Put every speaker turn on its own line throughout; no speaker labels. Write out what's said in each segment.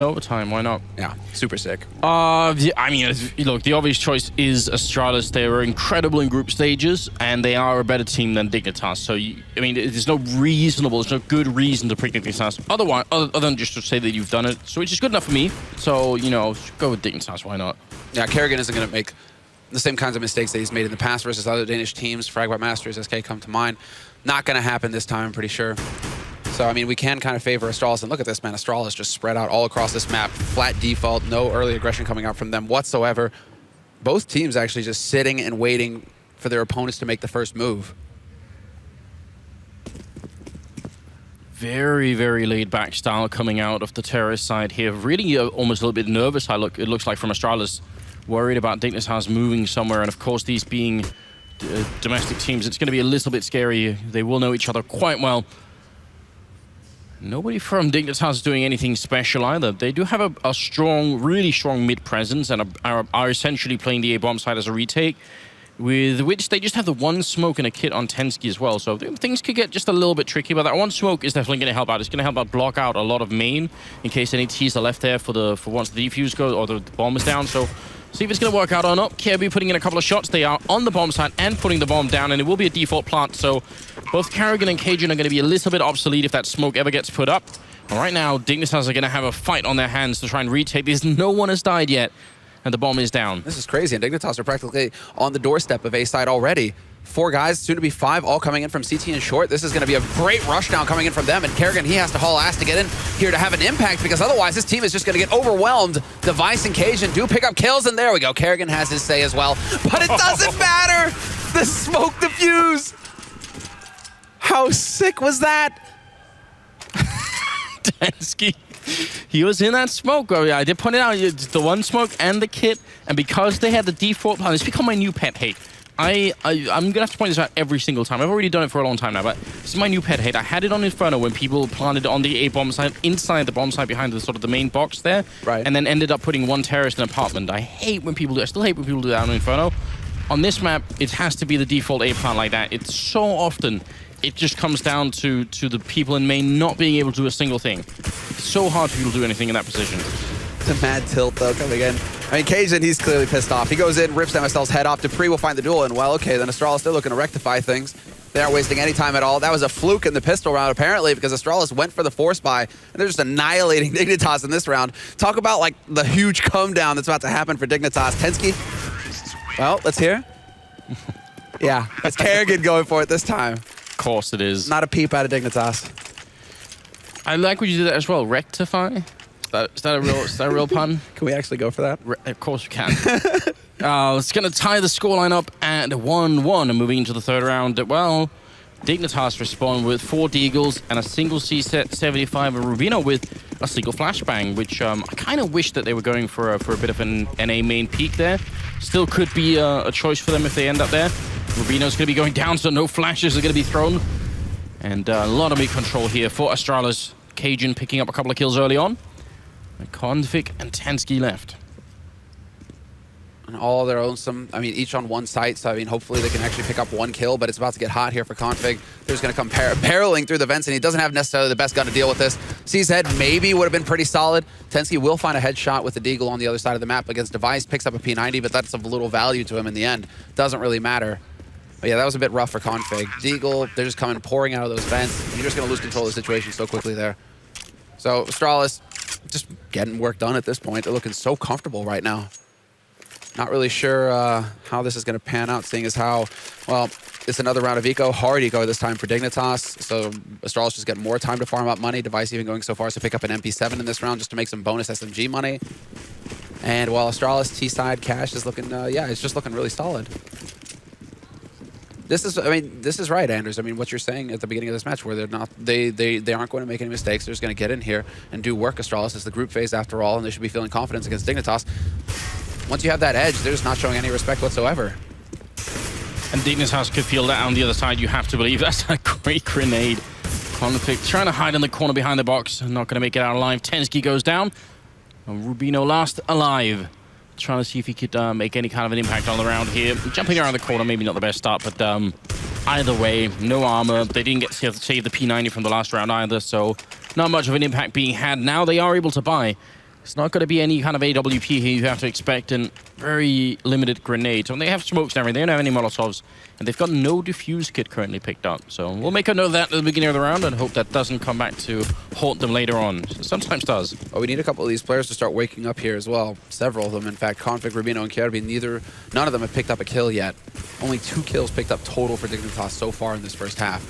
overtime, why not?
Yeah, super sick.
I mean, look, the obvious choice is Astralis. They were incredible in group stages, and they are a better team than Dignitas. So, I mean, there's no good reason to pick Dignitas. Other than just to say that you've done it, so which is good enough for me. So, you know, go with Dignitas, why not?
Yeah, Kerrigan isn't going to make the same kinds of mistakes that he's made in the past versus other Danish teams. Fragment Masters, SK come to mind. Not going to happen this time, I'm pretty sure. So, I mean, we can kind of favor Astralis. And look at this, man. Astralis just spread out all across this map. Flat default, no early aggression coming out from them whatsoever. Both teams actually just sitting and waiting for their opponents to make the first move.
Very, very laid-back style coming out of the terrorist side here. Really almost a little bit nervous, it looks like, from Astralis. Worried about Dignitas moving somewhere. And, of course, these being domestic teams, it's going to be a little bit scary. They will know each other quite well. Nobody from Dignitas doing anything special either. They do have a strong, really strong mid-presence and are essentially playing the A-bomb side as a retake, with which they just have the one smoke and a kit on Tensky as well. So things could get just a little bit tricky, but that one smoke is definitely going to help out. It's going to help out block out a lot of main in case any T's are left there for once the defuse goes or the bomb is down. So see if it's going to work out or not. KB putting in a couple of shots. They are on the bomb side and putting the bomb down, and it will be a default plant. So both Kerrigan and Cajun are going to be a little bit obsolete if that smoke ever gets put up. And right now, Dignitas are going to have a fight on their hands to try and retake this. No one has died yet, and the bomb is down.
This is crazy, and Dignitas are practically on the doorstep of A side already. 4 guys, soon to be 5, all coming in from CT and short. This is going to be a great rushdown coming in from them, and Kerrigan, he has to haul ass to get in here to have an impact, because otherwise this team is just going to get overwhelmed. Device and Cajun do pick up kills, and there we go. Kerrigan has his say as well, but it doesn't matter. The smoke diffuse. How sick was that?
Tensky, he was in that smoke. I did point it out, the one smoke and the kit, and because they had the default plan, it's become my new pet hate. I'm going to have to point this out every single time. I've already done it for a long time now, but this is my new pet hate. I had it on Inferno when people planted on the A-bomb side, inside the bomb side behind the sort of the main box there,
right,
and then ended up putting one terrorist in an apartment. I hate when people do. I still hate when people do that on Inferno. On this map, it has to be the default A plant like that. It's so often it just comes down to the people in main not being able to do a single thing. It's so hard for people to do anything in that position.
It's a mad tilt, though, coming in. I mean, Cajun, he's clearly pissed off. He goes in, rips MSL's head off. Dupree will find the duel, and well, okay, then Astralis still looking to rectify things. They aren't wasting any time at all. That was a fluke in the pistol round, apparently, because Astralis went for the force buy, and they're just annihilating Dignitas in this round. Talk about, like, the huge come down that's about to happen for Dignitas. Tensky, well, let's hear. Yeah, it's Kerrigan going for it this time.
Of course it is.
Not a peep out of Dignitas.
I like what you did that as well. Rectify? Is that a real pun?
Can we actually go for that?
Of course we can. It's going to tie the scoreline up at 1-1 and moving into the third round. Well, Dignitas respond with 4 deagles and a single C-75, and Rubino with a single flashbang, which I kind of wish that they were going for a bit of an NA main peak there. Still could be a choice for them if they end up there. Rubino's going to be going down, so no flashes are going to be thrown. And a lot of mid control here for Astralis. Cajun picking up a couple of kills early on. Konvik and Tensky left.
And all their own, each on one site, so I mean, hopefully they can actually pick up 1 kill, but it's about to get hot here for Config. They're just going to come barreling through the vents, and he doesn't have necessarily the best gun to deal with this. C's head maybe would have been pretty solid. Tensky will find a headshot with the deagle on the other side of the map against Device, picks up a P90, but that's of little value to him in the end. Doesn't really matter. But yeah, that was a bit rough for Config. Deagle, they're just coming, pouring out of those vents. You're just going to lose control of the situation so quickly there. So Astralis, just getting work done at this point. They're looking so comfortable right now. Not really sure how this is going to pan out, seeing as how, well, it's another round of eco, hard eco this time for Dignitas. So Astralis just getting more time to farm up money. Device even going so far as to pick up an MP7 in this round just to make some bonus SMG money. And while Astralis T-side cash is looking, yeah, it's just looking really solid. This is right, Anders. I mean, what you're saying at the beginning of this match, where they aren't going to make any mistakes. They're just going to get in here and do work. Astralis is the group phase after all, and they should be feeling confidence against Dignitas. Once you have that edge, they're just not showing any respect whatsoever.
And Dignitas could feel that on the other side, you have to believe. That's a great grenade. Conflict trying to hide in the corner behind the box. Not going to make it out alive. Tensky goes down. And Rubino last alive. Trying to see if he could make any kind of an impact on the round here. Jumping around the corner, maybe not the best start, but either way, no armor. They didn't get to save the P90 from the last round either, so not much of an impact being had. Now they are able to buy It's not going to be any kind of AWP here you have to expect, and very limited grenades. And they have smokes and everything. They don't have any Molotovs, and they've got no defuse kit currently picked up. So we'll make a note of that at the beginning of the round and hope that doesn't come back to haunt them later on. Sometimes does.
Oh, we need a couple of these players to start waking up here as well. Several of them, in fact. Config, Rubino, and Kirby, none of them have picked up a kill yet. Only 2 kills picked up total for Dignitas so far in this first half.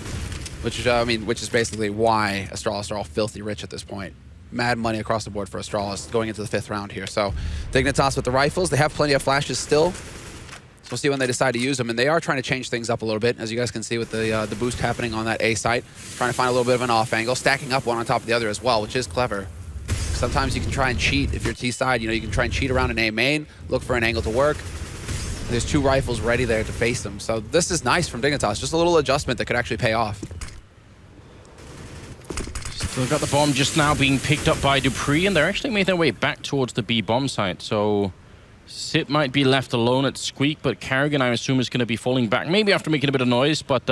Which is basically why Astralis are all filthy rich at this point. Mad money across the board for Astralis going into the 5th round here. So Dignitas with the rifles, they have plenty of flashes still. So we'll see when they decide to use them. And they are trying to change things up a little bit, as you guys can see with the boost happening on that A site. Trying to find a little bit of an off angle, stacking up one on top of the other as well, which is clever. Sometimes you can try and cheat if you're T side. You can try and cheat around an A main, look for an angle to work. There's 2 rifles ready there to face them. So this is nice from Dignitas. Just a little adjustment that could actually pay off.
So they've got the bomb just now being picked up by Dupree, and they're actually made their way back towards the B bomb site. So Sip might be left alone at Squeak, but Carrigan, I assume, is going to be falling back, maybe after making a bit of noise, but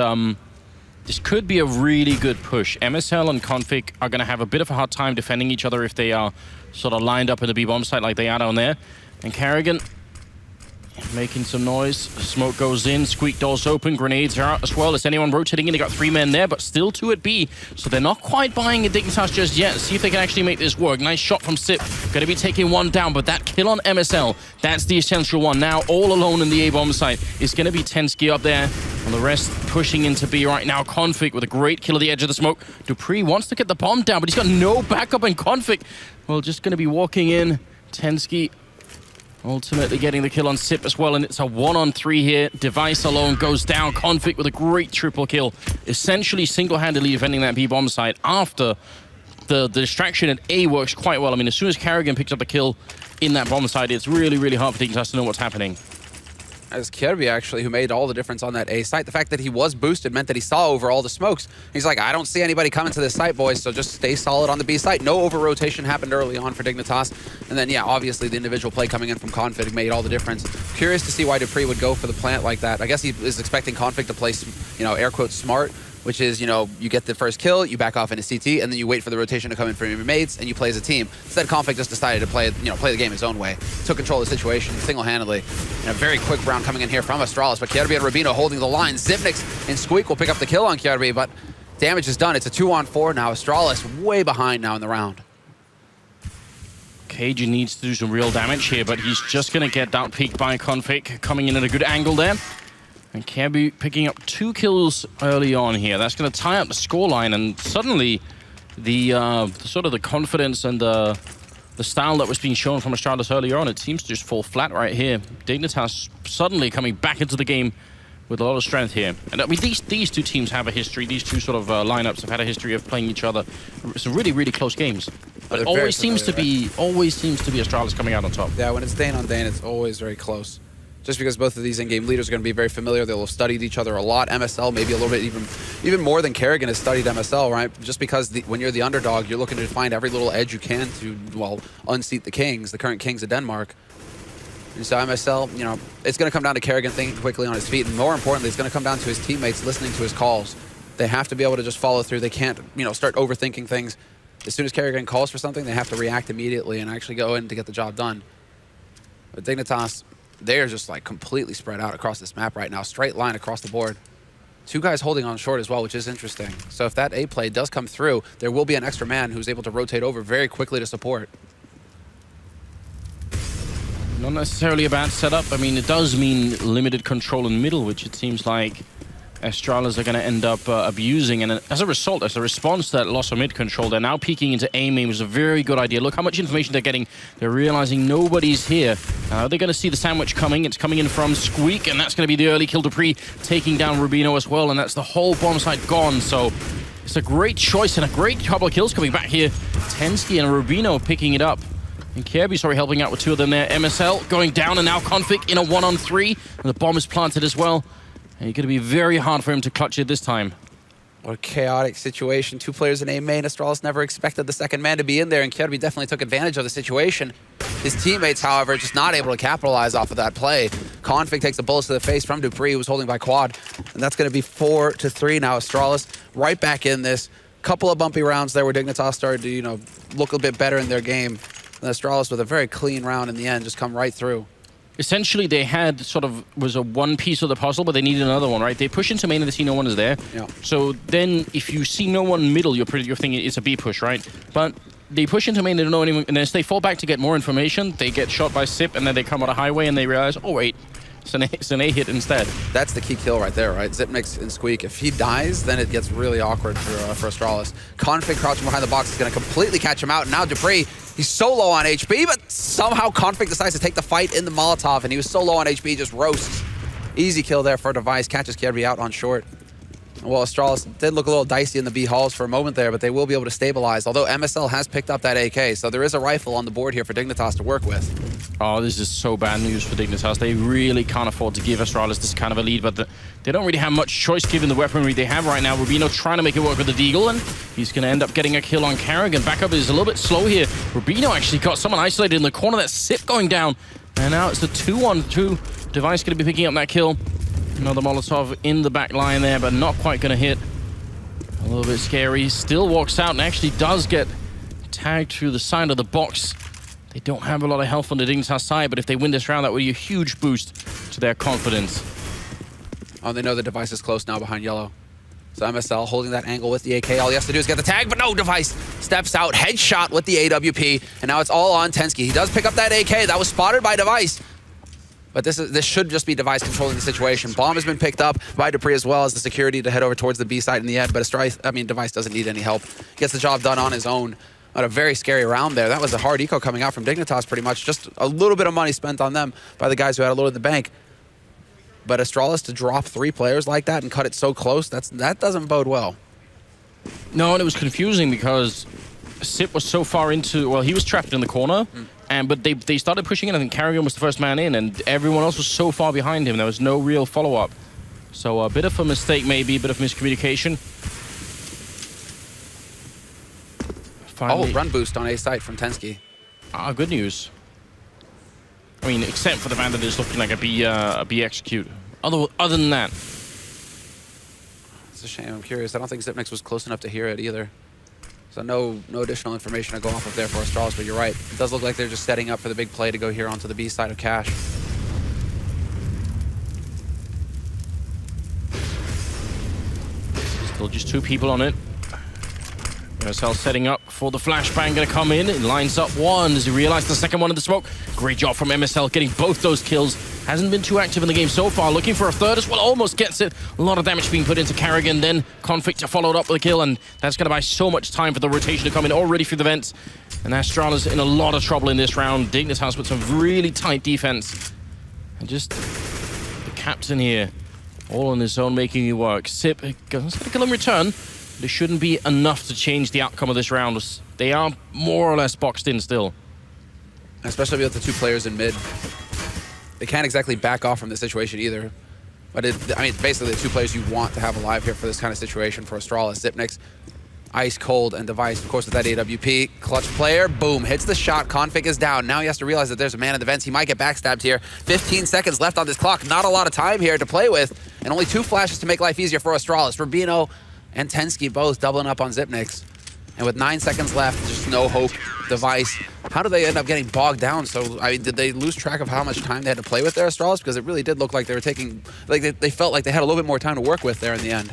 this could be a really good push. MSL and Config are going to have a bit of a hard time defending each other if they are sort of lined up in the B bomb site like they are down there. And Carrigan making some noise. Smoke goes in. Squeak doors open. Grenades are out as well. Is anyone rotating in? They got 3 men there, but still 2 at B. So they're not quite buying a Dignitas just yet. See if they can actually make this work. Nice shot from Sip. Going to be taking 1 down, but that kill on MSL, that's the essential one. Now all alone in the A-bomb site is going to be Tensky up there. And the rest pushing into B right now. Config with a great kill at the edge of the smoke. Dupree wants to get the bomb down, but he's got no backup in Config. Well, just going to be walking in. Tensky ultimately getting the kill on Sip as well, and it's a 1-on-3 here. Device alone goes down. Config with a great triple kill, essentially single-handedly defending that B-bomb site after the distraction at A works quite well. I mean, as soon as Carrigan picks up a kill in that bomb site, it's really, really hard for Dignitas to know what's happening.
As Kirby, actually, who made all the difference on that A site. The fact that he was boosted meant that he saw over all the smokes. He's like, I don't see anybody coming to this site, boys, so just stay solid on the B site. No over-rotation happened early on for Dignitas. And then, yeah, obviously the individual play coming in from Config made all the difference. Curious to see why Dupree would go for the plant like that. I guess he is expecting Config to play, air quotes, smart, which is, you get the first kill, you back off into CT, and then you wait for the rotation to come in from your mates, and you play as a team. Instead, Config just decided to play the game his own way. Took control of the situation single-handedly. And a very quick round coming in here from Astralis, but Kirby and Rubino holding the line. Zipnix and Squeak will pick up the kill on Kirby, but damage is done. It's a 2-on-4 now. Astralis way behind now in the round.
Cajun needs to do some real damage here, but he's just going to get down peaked by Config, coming in at a good angle there. And Kirby picking up 2 kills early on here. That's going to tie up the scoreline, and suddenly the sort of the confidence and the style that was being shown from Astralis earlier on, it seems to just fall flat right here. Dignitas suddenly coming back into the game with a lot of strength here. And I mean, these 2 teams have a history. These 2 sort of lineups have had a history of playing each other. Some really, really close games. But it always seems to be Astralis coming out on top.
Yeah, when it's Dane on Dane, it's always very close. Just because both of these in-game leaders are going to be very familiar. They'll have studied each other a lot. MSL maybe a little bit even more than Kerrigan has studied MSL, right? Just because when you're the underdog, you're looking to find every little edge you can to, well, unseat the kings, the current kings of Denmark. And so MSL, it's going to come down to Kerrigan thinking quickly on his feet. And more importantly, it's going to come down to his teammates listening to his calls. They have to be able to just follow through. They can't, start overthinking things. As soon as Kerrigan calls for something, they have to react immediately and actually go in to get the job done. But Dignitas, they're just like completely spread out across this map right now. Straight line across the board. 2 guys holding on short as well, which is interesting. So if that A play does come through, there will be an extra man who's able to rotate over very quickly to support.
Not necessarily a bad setup. I mean, it does mean limited control in middle, which it seems like Astralis are going to end up abusing. And as a result, as a response to that loss of mid control, they're now peeking into A main, which is a very good idea. Look how much information they're getting. They're realizing nobody's here. They're going to see the sandwich coming. It's coming in from Squeak, and that's going to be the early kill. Dupree taking down Rubino as well, and that's the whole bomb site gone. So it's a great choice and a great couple of kills coming back here. Tensky and Rubino picking it up. And Kirby, helping out with 2 of them there. MSL going down, and now Config in a 1-on-3. And the bomb is planted as well. And it's going to be very hard for him to clutch it this time.
What a chaotic situation. 2 players in A main. Astralis never expected the second man to be in there, and Kirby definitely took advantage of the situation. His teammates, however, just not able to capitalize off of that play. Config takes a bullet to the face from Dupree, who was holding by quad. And that's going to be 4-3 now. Astralis right back in this. Couple of bumpy rounds there where Dignitas started to, look a bit better in their game. And Astralis with a very clean round in the end, just come right through.
Essentially, they had sort of was a one piece of the puzzle, but they needed another one, right? They push into main and they see no one is there.
Yeah.
So then, if you see no one middle, you're thinking it's a B push, right? But they push into main, they don't know anyone, and as they fall back to get more information, they get shot by Sip, and then they come on a highway and they realize, oh wait, it's an A hit instead.
That's the key kill right there, right? Xyp9x and Squeak. If he dies, then it gets really awkward for Astralis. Config crouching behind the box is going to completely catch him out. And now Dupree, he's so low on HP, but somehow Config decides to take the fight in the Molotov, and he was so low on HP, just roasts. Easy kill there for Device, catches Kirby out on short. Well, Astralis did look a little dicey in the B halls for a moment there, but they will be able to stabilize, although MSL has picked up that AK, so there is a rifle on the board here for Dignitas to work with.
Oh, this is so bad news for Dignitas. They really can't afford to give Astralis this kind of a lead, but they don't really have much choice given the weaponry they have right now. Rubino trying to make it work with the Deagle, and he's going to end up getting a kill on Carrigan. Backup is a little bit slow here. Rubino actually got someone isolated in the corner. That's Sip going down, and now it's a 2-on-2. Device going to be picking up that kill. Another Molotov in the back line there, but not quite going to hit. A little bit scary. Still walks out and actually does get tagged through the side of the box. They don't have a lot of health on the Dignitas side, but if they win this round, that would be a huge boost to their confidence.
Oh, they know the Device is close now behind yellow. So MSL holding that angle with the AK. All he has to do is get the tag, but no, Device steps out, headshot with the AWP, and now it's all on Tensky. He does pick up that AK. That was spotted by Device. But this should just be Device controlling the situation. Bomb has been picked up by Dupree as well as the security to head over towards the B side in the end. But Device doesn't need any help. Gets the job done on his own. But a very scary round there. That was a hard eco coming out from Dignitas pretty much. Just a little bit of money spent on them by the guys who had a little in the bank. But Astralis to drop 3 players like that and cut it so close, that doesn't bode well.
No, and it was confusing because Sip was so far into, well, he was trapped in the corner. But they started pushing in. I think Carrigan was the first man in, and everyone else was so far behind him. There was no real follow-up. So a bit of a mistake, maybe, a bit of miscommunication. Finally.
Oh, run boost on A site from Tensky.
Good news. I mean, except for the fact that it's looking like a B execute. Other than that.
It's a shame. I'm curious. I don't think Xyp9x was close enough to hear it either. So no additional information to go off of there for Astralis, but you're right. It does look like they're just setting up for the big play to go here onto the B side of Cash.
Still just 2 people on it. MSL setting up for the flashbang, gonna come in. It lines up one. Does he realize the second one in the smoke? Great job from MSL getting both those kills. Hasn't been too active in the game so far. Looking for a third as well. Almost gets it. A lot of damage being put into Carrigan. Then Config to follow it up with a kill, and that's gonna buy so much time for the rotation to come in already through the vents. And Astralis in a lot of trouble in this round. Dignitas with some really tight defense. And just the captain here, all on his own, making it work. Sip gonna kill him return. This shouldn't be enough to change the outcome of this round. They are more or less boxed in still.
Especially with the 2 players in mid. They can't exactly back off from the situation either. But basically the 2 players you want to have alive here for this kind of situation for Astralis. Xyp9x, ice cold, and Device, of course, with that AWP. Clutch player, boom, hits the shot. Config is down. Now he has to realize that there's a man in the vents. He might get backstabbed here. 15 seconds left on this clock. Not a lot of time here to play with. And only 2 flashes to make life easier for Astralis. Rubino and Tensky both doubling up on Xyp9x. And with 9 seconds left, just no hope. Device. How do they end up getting bogged down? So, did they lose track of how much time they had to play with their Astralis? Because it really did look like they were taking, like they felt like they had a little bit more time to work with there in the end.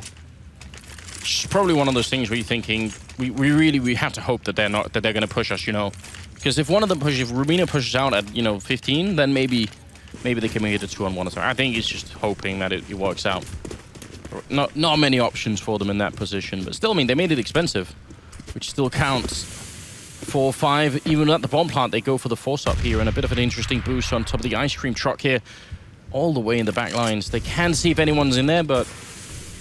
It's probably one of those things where you're thinking, we have to hope that they're going to push us, you know. Because if one of them pushes, if Rubino pushes out at, 15, then maybe they can make it a 2-on-1 or something. I think it's just hoping that it works out. Not many options for them in that position, but still, they made it expensive, which still counts. 4-5, even at the bomb plant, they go for the force up here, and a bit of an interesting boost on top of the ice cream truck here, all the way in the back lines. They can see if anyone's in there, but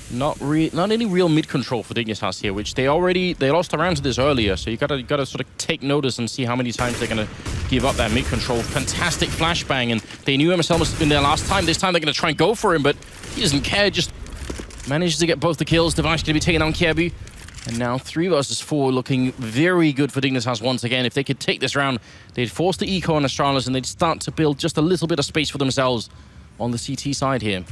not any real mid control for Dignitas here, which they lost a round to this earlier, so you gotta sort of take notice and see how many times they're gonna give up that mid control. Fantastic flashbang, and they knew MSL must have been there last time. This time they're gonna try and go for him, but he doesn't care. Just manages to get both the kills. Device gonna be taking on Kirby. And now 3 versus 4, looking very good for Dignitas once again. If they could take this round, they'd force the eco on Astralis, and they'd start to build just a little bit of space for themselves on the CT side here.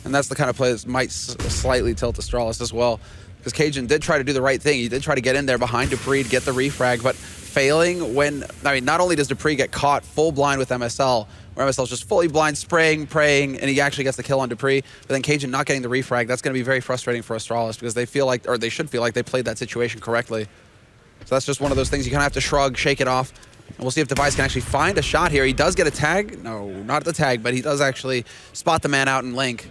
And that's the kind of play that might slightly tilt Astralis as well. Because Cajun did try to do the right thing. He did try to get in there behind Dupree, get the refrag, but failing when, I mean, not only does Dupree get caught full blind with MSL, where MSL's just fully blind, spraying, praying, and he actually gets the kill on Dupree, but then Cajun not getting the refrag, that's going to be very frustrating for Astralis because they feel like, or they should feel like they played that situation correctly. So that's just one of those things you kind of have to shrug, shake it off, and we'll see if Device can actually find a shot here. He does get a tag. No, not at the tag, but he does actually spot the man out in Link.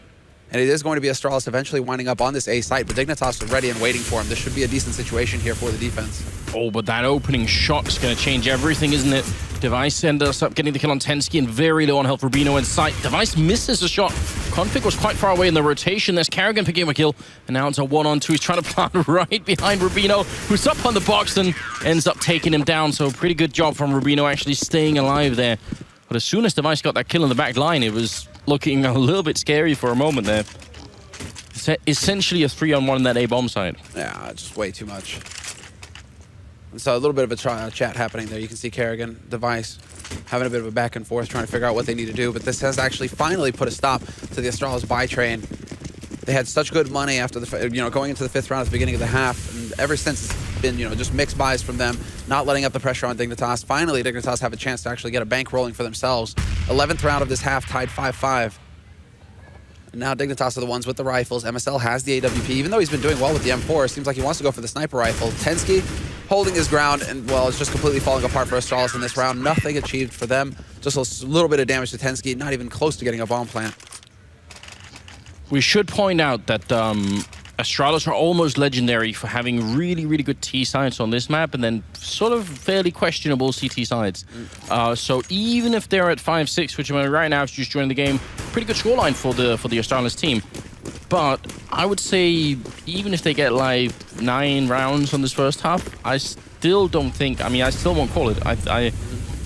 And it is going to be Astralis eventually winding up on this A site, but Dignitas is ready and waiting for him. This should be a decent situation here for the defense.
Oh, but that opening shot's going to change everything, isn't it? Device ends up getting the kill on Tensky and very low on health. Rubino in sight. Device misses a shot. Config was quite far away in the rotation. There's Kerrigan picking up a kill, and now it's a 1-on-2. He's trying to plant right behind Rubino, who's up on the box and ends up taking him down. So pretty good job from Rubino actually staying alive there. But as soon as Device got that kill in the back line, it was looking a little bit scary for a moment there. It's essentially a 3-on-1 in that A-bomb side.
Yeah, just way too much. And so a little bit of a chat happening there. You can see Kerrigan, Device, having a bit of a back and forth, trying to figure out what they need to do. But this has actually finally put a stop to the Astralis buy train. They had such good money after the, going into the 5th round at the beginning of the half, and ever since it's been, just mixed buys from them, not letting up the pressure on Dignitas. Finally, Dignitas have a chance to actually get a bank rolling for themselves. 11th round of this half, tied 5-5. And now Dignitas are the ones with the rifles. MSL has the AWP, even though he's been doing well with the M4. Seems like he wants to go for the sniper rifle. Tensky holding his ground, and well, it's just completely falling apart for Astralis in this round. Nothing achieved for them. Just a little bit of damage to Tensky, not even close to getting a bomb plant.
We should point out that Astralis are almost legendary for having really, really good T sides on this map and then sort of fairly questionable CT sides. So even if they're at 5-6, which right now is just joining the game, pretty good scoreline for the Astralis team. But I would say even if they get like 9 rounds on this first half, I still don't think, I still won't call it.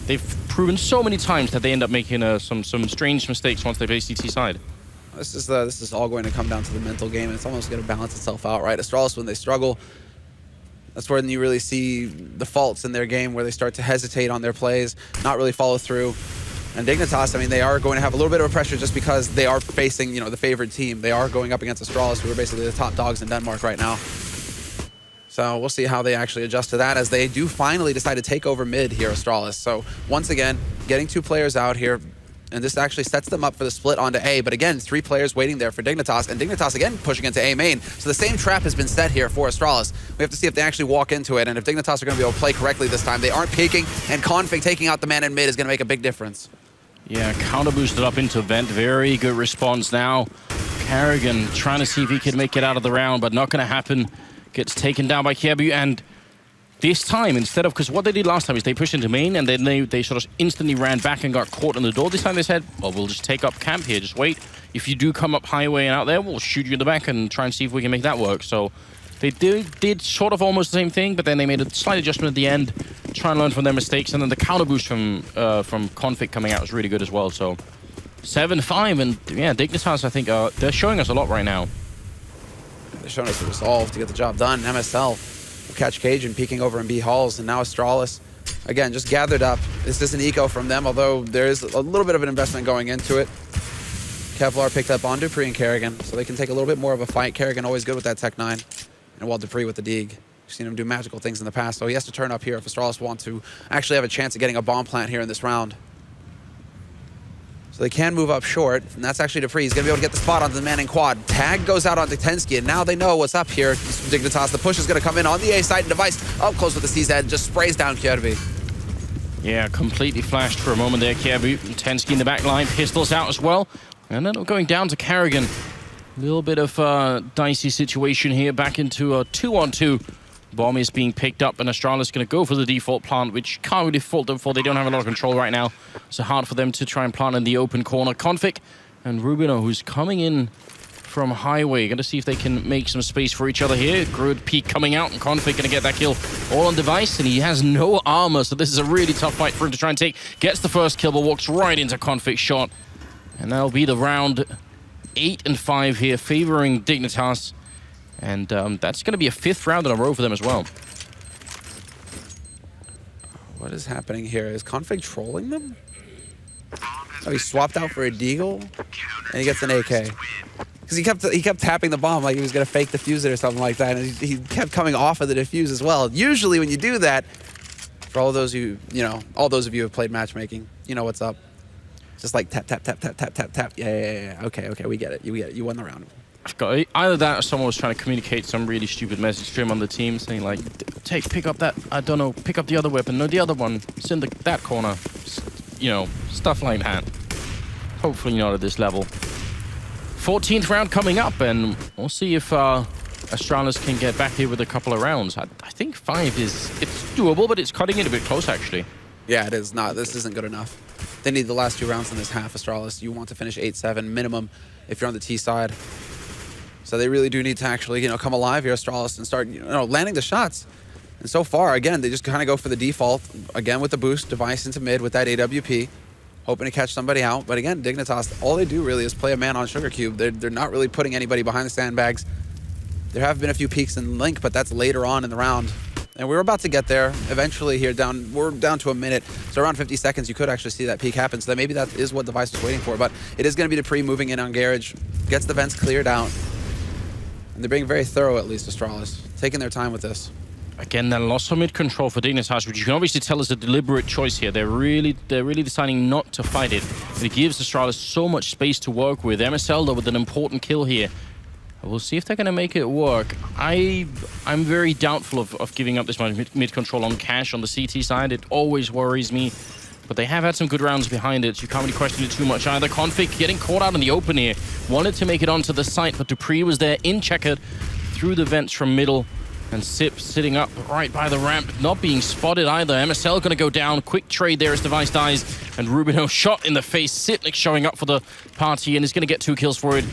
They've proven so many times that they end up making some strange mistakes once they play CT side.
This is all going to come down to the mental game, and it's almost going to balance itself out, right? Astralis, when they struggle, that's when you really see the faults in their game, where they start to hesitate on their plays, not really follow through. And Dignitas, they are going to have a little bit of pressure just because they are facing, the favored team. They are going up against Astralis, who are basically the top dogs in Denmark right now. So we'll see how they actually adjust to that, as they do finally decide to take over mid here, Astralis. So once again, getting 2 players out here. And this actually sets them up for the split onto A. But again, 3 players waiting there for Dignitas. And Dignitas again pushing into A main. So the same trap has been set here for Astralis. We have to see if they actually walk into it. And if Dignitas are going to be able to play correctly this time. They aren't peeking. And Config taking out the man in mid is going to make a big difference.
Yeah, counter boosted up into vent. Very good response now. Kerrigan trying to see if he can make it out of the round, but not going to happen. Gets taken down by Kiebu, and this time, instead of, because what they did last time is they pushed into main and then they sort of instantly ran back and got caught in the door. This time they said, well, we'll just take up camp here, just wait. If you do come up highway and out there, we'll shoot you in the back and try and see if we can make that work. So they did sort of almost the same thing, but then they made a slight adjustment at the end, try and learn from their mistakes, and then the counter boost from Config coming out was really good as well. So 7-5, and yeah, Dignitas, I think, they're showing us a lot right now.
They're showing us the resolve to get the job done. MSL catch Cajun peeking over in B halls, and now Astralis again just gathered up. This is an eco from them, although there is a little bit of an investment going into it. Kevlar picked up on Dupree and Kerrigan, so they can take a little bit more of a fight. Kerrigan always good with that Tech 9, and while Dupree with the Deeg. We've seen him do magical things in the past, so he has to turn up here if Astralis want to actually have a chance of getting a bomb plant here in this round. So they can move up short, and that's actually Dupree. He's going to be able to get the spot onto the man in quad. Tag goes out onto Tensky, and now they know what's up here. Dignitas, the push is going to come in on the A side, and Device up close with the CZ, just sprays down Kierby.
Yeah, completely flashed for a moment there, Kierby. Tensky in the back line, pistols out as well. And then going down to Kerrigan. A little bit of a dicey situation here, back into a 2-on-2. Bomb is being picked up, and Astralis is going to go for the default plant, which can't really fault them for. They don't have a lot of control right now. So hard for them to try and plant in the open corner. Config and Rubino, who's coming in from highway. Going to see if they can make some space for each other here. Good peek coming out, and Config going to get that kill all on Device, and he has no armor, so this is a really tough fight for him to try and take. Gets the first kill, but walks right into Config's shot. And that'll be the round 8 and 5 here, favoring Dignitas. And that's going to be a 5th round in a row for them as well.
What is happening here? Is Config trolling them? So he swapped out for a deagle, and he gets an AK. Because he kept tapping the bomb like he was going to fake defuse it or something like that, and he kept coming off of the defuse as well. Usually when you do that, for all those all those of you who have played matchmaking, you know what's up. Just like tap, tap, tap, tap, tap, tap, tap. Yeah. Okay, we get it. You won the round.
I've got either that or someone was trying to communicate some really stupid message to him on the team saying like, pick up that, I don't know, pick up the other weapon. No, the other one. It's in that corner. You know, stuff like that. Hopefully not at this level. 14th round coming up, and we'll see if Astralis can get back here with a couple of rounds. I think 5 it's doable, but it's cutting it a bit close, actually.
Yeah, it is not. This isn't good enough. They need the last 2 rounds in this half, Astralis. You want to finish 8-7 minimum if you're on the T side. So they really do need to actually, come alive here, Astralis, and start, landing the shots. And so far, again, they just kind of go for the default, again with the boost, device into mid with that AWP, hoping to catch somebody out. But again, Dignitas, all they do really is play a man on Sugar Cube. They're not really putting anybody behind the sandbags. There have been a few peaks in Link, but that's later on in the round. And we're about to get there eventually here. We're down to a minute. So around 50 seconds, you could actually see that peak happen. So that maybe that is what Device was waiting for. But it is going to be Dupree moving in on Garage. Gets the vents cleared out. And they're being very thorough, at least, Astralis. Taking their time with this.
Again, that loss of mid-control for Dignitas, which you can obviously tell is a deliberate choice here. They're really deciding not to fight it. But it gives Astralis so much space to work with. MSL, though, with an important kill here. We'll see if they're going to make it work. I'm very doubtful of giving up this much mid-control on Cash on the CT side. It always worries me. But they have had some good rounds behind it, so you can't really question it too much either. Config getting caught out in the open here. Wanted to make it onto the site, but Dupree was there in checkered through the vents from middle. And Sip sitting up right by the ramp, not being spotted either. MSL going to go down. Quick trade there as Device dies. And Rubino shot in the face. Sipnik showing up for the party and is going to get 2 kills for it.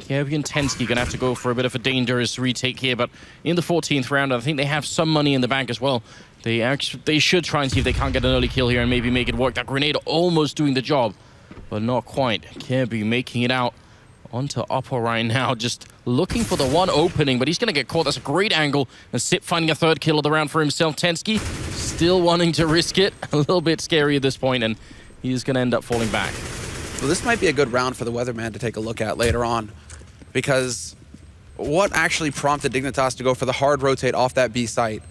Kirby and Tensky going to have to go for a bit of a dangerous retake here. But in the 14th round, I think they have some money in the bank as well. They should try and see if they can't get an early kill here and maybe make it work. That grenade almost doing the job, but not quite. Kirby making it out onto Oppo right now, just looking for the one opening, but he's going to get caught. That's a great angle. And Sip finding a 3rd kill of the round for himself. Tensky still wanting to risk it. A little bit scary at this point, and he's going to end up falling back.
Well, this might be a good round for the Weatherman to take a look at later on, because what actually prompted Dignitas to go for the hard rotate off that B site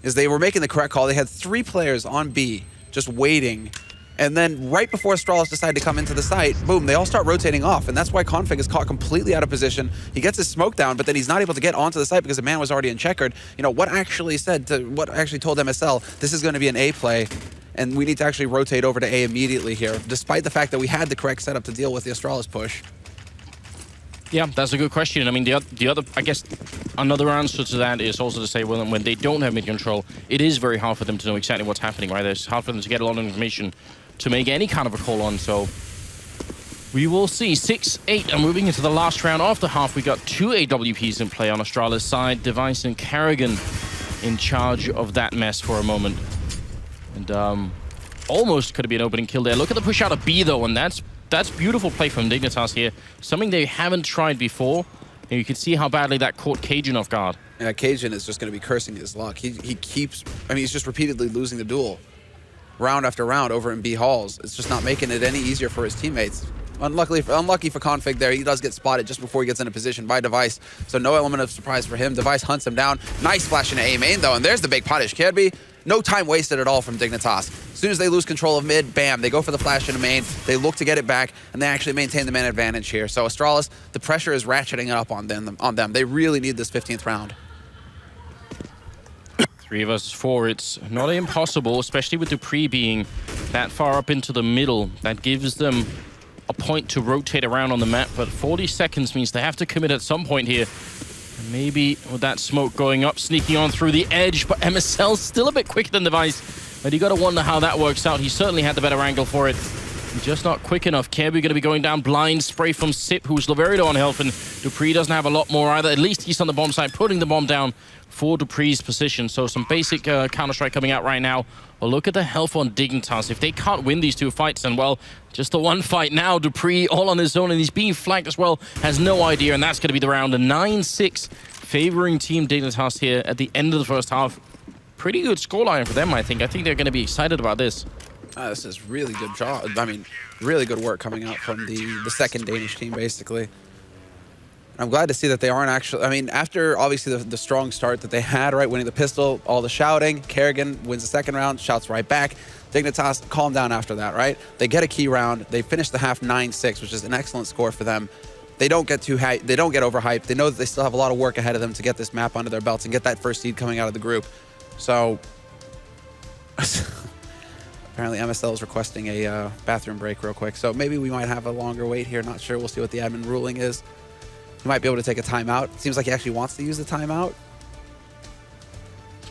is they were making the correct call. They had 3 players on B just waiting. And then right before Astralis decided to come into the site, boom, they all start rotating off. And that's why Config is caught completely out of position. He gets his smoke down, but then he's not able to get onto the site because the man was already in checkered. What actually told MSL, this is going to be an A play, and we need to actually rotate over to A immediately here, despite the fact that we had the correct setup to deal with the Astralis push.
Yeah, that's a good question. I mean, the other, I guess, another answer to that is also to say, well, when they don't have mid-control, it is very hard for them to know exactly what's happening, right? It's hard for them to get a lot of information to make any kind of a call on, so we will see. 6-8, and moving into the last round after half, we got 2 AWPs in play on Astralis' side. Device and Kerrigan in charge of that mess for a moment. And almost could have been an opening kill there. Look at the push out of B, though, and that's beautiful play from Dignitas here. Something they haven't tried before. And you can see how badly that caught Cajun off guard.
Yeah, Cajun is just going to be cursing his luck. He's just repeatedly losing the duel. Round after round over in B halls. It's just not making it any easier for his teammates. Unlucky for Config there. He does get spotted just before he gets into position by Device. So no element of surprise for him. Device hunts him down. Nice flash into A main, though. And there's the big punish. Kirby, no time wasted at all from Dignitas. As soon as they lose control of mid, bam, they go for the flash into main. They look to get it back, and they actually maintain the man advantage here. So Astralis, the pressure is ratcheting up on them. They really need this 15th round.
3 versus 4, it's not impossible, especially with Dupree being that far up into the middle. That gives them a point to rotate around on the map, but 40 seconds means they have to commit at some point here. And maybe with that smoke going up, sneaking on through the edge, but MSL's still a bit quicker than Device. But you got to wonder how that works out. He certainly had the better angle for it. Just not quick enough. Kirby going to be going down. Blind spray from Sip, who's Laverido on health, and Dupree doesn't have a lot more either. At least he's on the bomb site, putting the bomb down for Dupree's position. So some basic Counter-Strike coming out right now. Well, look at the health on Dignitas. If they can't win these 2 fights, then, well, just the 1 fight now. Dupree all on his own, and he's being flanked as well. Has no idea, and that's going to be the round. A 9-6 favoring Team Dignitas here at the end of the first half. Pretty good scoreline for them, I think. I think they're going to be excited about this.
This is really good job. I mean, really good work coming out from the second Danish team, basically. I'm glad to see that they aren't actually... I mean, after, obviously, the strong start that they had, right, winning the pistol, all the shouting, Kerrigan wins the second round, shouts right back. Dignitas, calm down after that, right? They get a key round. They finish the half 9-6, which is an excellent score for them. They don't get too high. They don't get overhyped. They know that they still have a lot of work ahead of them to get this map under their belts and get that first seed coming out of the group. So... Apparently MSL is requesting a bathroom break real quick. So maybe we might have a longer wait here. Not sure. We'll see what the admin ruling is. He might be able to take a timeout. Seems like he actually wants to use the timeout.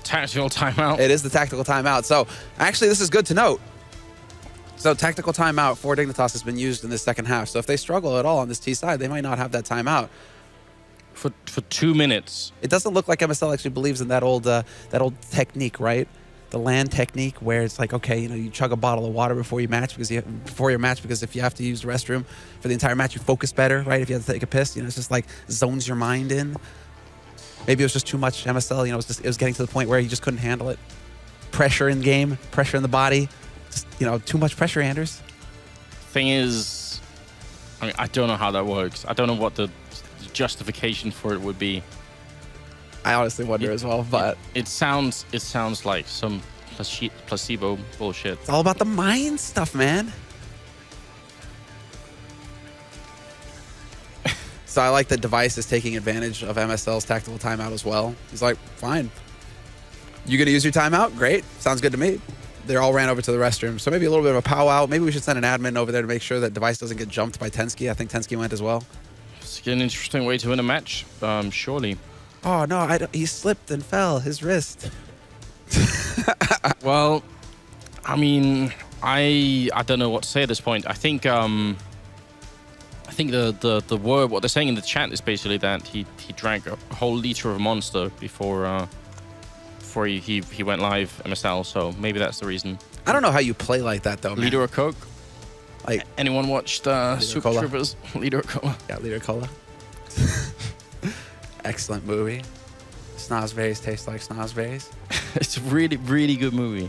Tactical timeout.
It is the tactical timeout. So actually, this is good to note. So tactical timeout for Dignitas has been used in this second half. So if they struggle at all on this T side, they might not have that timeout.
For 2 minutes.
It doesn't look like MSL actually believes in that old technique, right? The land technique, where it's like, okay, you know, you chug a bottle of water before you match because if you have to use the restroom for the entire match, you focus better, right? If you have to take a piss, you know, it's just like zones your mind in. Maybe it was just too much MSL, you know, it was getting to the point where he just couldn't handle it. Pressure in game, pressure in the body, just, you know, too much pressure, Anders.
Thing is, I mean, I don't know how that works. I don't know what the justification for it would be.
I honestly wonder as well, but
it sounds like some placebo bullshit.
It's all about the mind stuff, man. So I like that Device is taking advantage of MSL's tactical timeout as well. He's like, fine. You gonna use your timeout? Great. Sounds good to me. They all ran over to the restroom. So maybe a little bit of a powwow. Maybe we should send an admin over there to make sure that Device doesn't get jumped by Tensky. I think Tensky went as well.
It's an interesting way to win a match, surely.
Oh, no, he slipped and fell. His wrist.
Well, I mean, I don't know what to say at this point. I think the word, what they're saying in the chat is basically that he drank a whole liter of Monster before he went live MSL, so maybe that's the reason.
I don't know how you play like that, though, man.
Liter of Coke?
Like,
anyone watched Super Troopers? Liter of Cola.
Yeah, Liter of Cola. Excellent movie. Snozberries taste like snozberries.
It's a really, really good movie.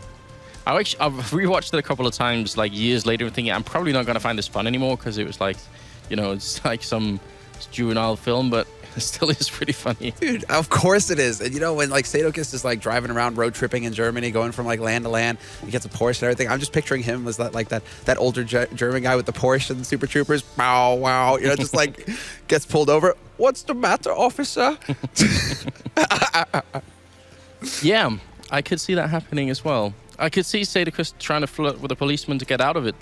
I've rewatched it a couple of times, like years later, thinking I'm probably not going to find this fun anymore because it was like, you know, it's like some juvenile film, but it still is pretty funny.
Dude, of course it is. And you know, when like Sadokist is like driving around road tripping in Germany, going from like land to land, he gets a Porsche and everything. I'm just picturing him as that older German guy with the Porsche and the Super Troopers. Wow, wow. You know, just like gets pulled over. What's the matter, officer?
Yeah, I could see that happening as well. I could see Sadokist trying to flirt with a policeman to get out of it.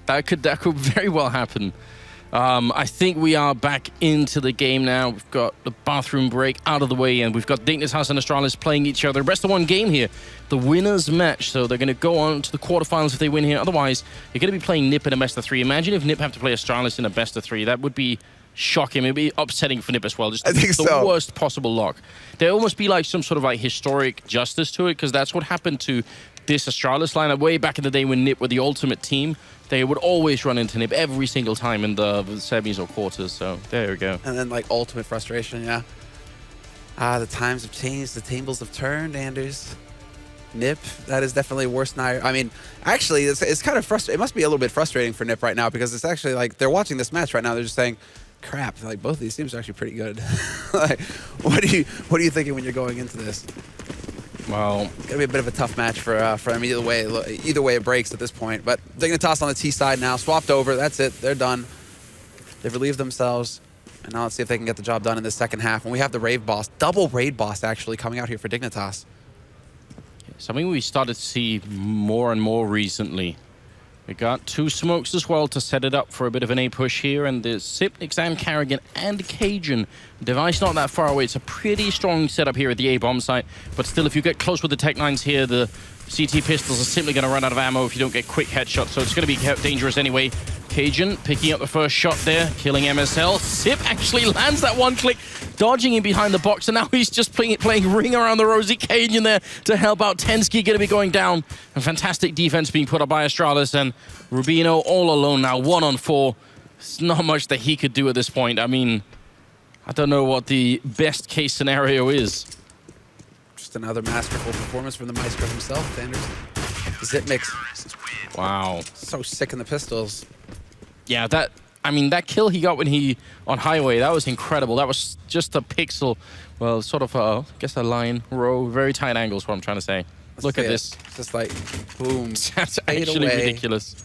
That could very well happen. I think we are back into the game now. We've got the bathroom break out of the way, and we've got Dignitas and Astralis playing each other. Best of one game here, the winners match. So they're going to go on to the quarterfinals if they win here. Otherwise, you're going to be playing NIP in a best of 3. Imagine if NIP have to play Astralis in a best of 3. That would be shocking. It'd be upsetting for NIP as well. Just the worst possible luck. There almost be like some sort of like historic justice to it, because that's what happened to this Astralis lineup way back in the day when NIP were the ultimate team. They would always run into NIP every single time in the semis or quarters. So there we go.
And then like ultimate frustration, yeah. The times have changed. The tables have turned, Anders. NIP, that is definitely worse now. I mean, actually, it's kind of frustrating. It must be a little bit frustrating for NIP right now, because it's actually like they're watching this match right now. They're just saying, crap, like both of these teams are actually pretty good. Like, what are you thinking when you're going into this?
Well,
it's gonna be a bit of a tough match for them either way. Either way, it breaks at this point. But Dignitas on the T side now, swapped over. That's it. They're done. They've relieved themselves, and now let's see if they can get the job done in the second half. And we have the Rave Boss, double Raid Boss actually coming out here for Dignitas.
Something we started to see more and more recently. We got 2 smokes as well to set it up for a bit of an A push here, and there's Sipnix and Carrigan and Cajun. Device not that far away. It's a pretty strong setup here at the A bomb site, but still, if you get close with the Tech 9s here, the CT pistols are simply going to run out of ammo if you don't get quick headshots, so it's going to be dangerous anyway. Cajun picking up the first shot there, killing MSL. Sip actually lands that one click, dodging in behind the box, and now he's just playing ring around the rosy. Cajun there to help out. Tensky going to be going down. And fantastic defense being put up by Astralis, and Rubino all alone now, 1-on-4. There's not much that he could do at this point. I mean, I don't know what the best case scenario is.
Just another masterful performance from the Maestro himself, Anders. Zipmix.
Wow.
So sick in the pistols.
Yeah, that kill he got when he on highway, that was incredible. That was just a pixel, well, sort of I guess a line row, very tight angles. What I'm trying to say. Look at this.
It's just like boom.
That's actually ridiculous.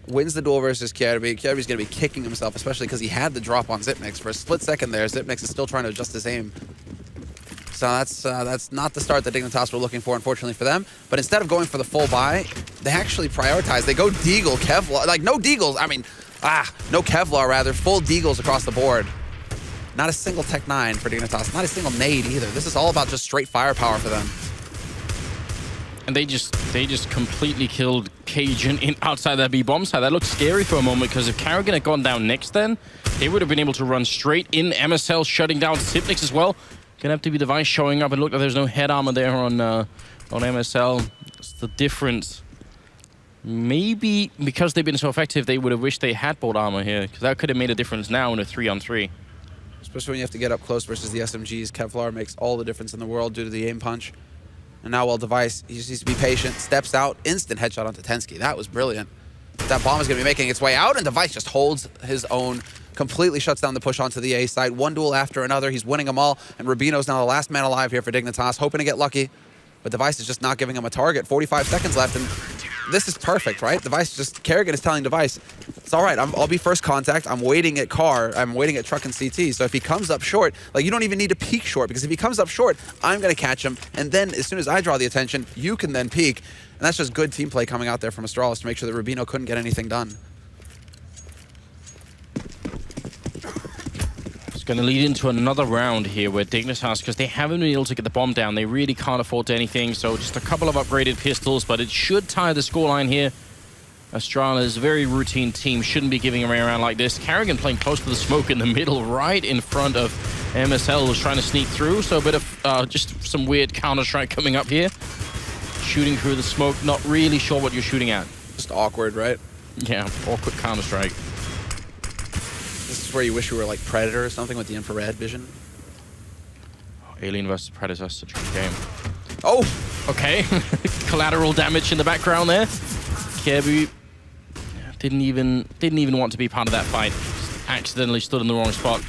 Wins the duel versus Kjærby. Kjærby's going to be kicking himself, especially because he had the drop on Zipmix. For a split second there, Zipmix is still trying to adjust his aim. So that's not the start that Dignitas were looking for, unfortunately for them. But instead of going for the full buy, they actually prioritize. They go Deagle, Kevlar. Like, no Deagles. I mean, no Kevlar, rather. Full Deagles across the board. Not a single Tech 9 for Dignitas. Not a single nade either. This is all about just straight firepower for them.
And they just completely killed Cajun outside that B-bomb side. That looked scary for a moment, because if Karrigan had gone down next then, they would have been able to run straight in. MSL shutting down Zipmix as well. Gonna have to be Device showing up, and look like there's no head armor there on MSL. That's the difference. Maybe because they've been so effective, they would have wished they had bolt armor here, because that could have made a difference now in a 3-on-3.
Especially when you have to get up close versus the SMGs. Kevlar makes all the difference in the world due to the aim punch. And now, while Device, he just needs to be patient, steps out, instant headshot onto Tensky. That was brilliant. That bomb is going to be making its way out, and Device just holds his own, completely shuts down the push onto the A side. One duel after another, he's winning them all, and Rubino's now the last man alive here for Dignitas, hoping to get lucky. But Device is just not giving him a target. 45 seconds left, and this is perfect, right? Device just, Karrigan is telling Device, it's all right, I'll be first contact. I'm waiting at car. I'm waiting at truck and CT. So if he comes up short, like, you don't even need to peek short, because if he comes up short, I'm going to catch him. And then as soon as I draw the attention, you can then peek. And that's just good team play coming out there from Astralis to make sure that Rubino couldn't get anything done.
It's going to lead into another round here where Dignitas, because they haven't been able to get the bomb down, they really can't afford to anything. So just a couple of upgraded pistols, but it should tie the scoreline here. Astralis, very routine team, shouldn't be giving away around like this. Karrigan playing close to the smoke in the middle, right in front of MSL, was trying to sneak through. So a bit of just some weird counter-strike coming up here. Shooting through the smoke, not really sure what you're shooting at.
Just awkward, right?
Yeah, awkward counter-strike.
This is where you wish you were like Predator or something with the infrared vision.
Alien vs. Predator, such a good game.
Oh!
Okay, collateral damage in the background there. Kjærby didn't even want to be part of that fight. Just accidentally stood in the wrong spot.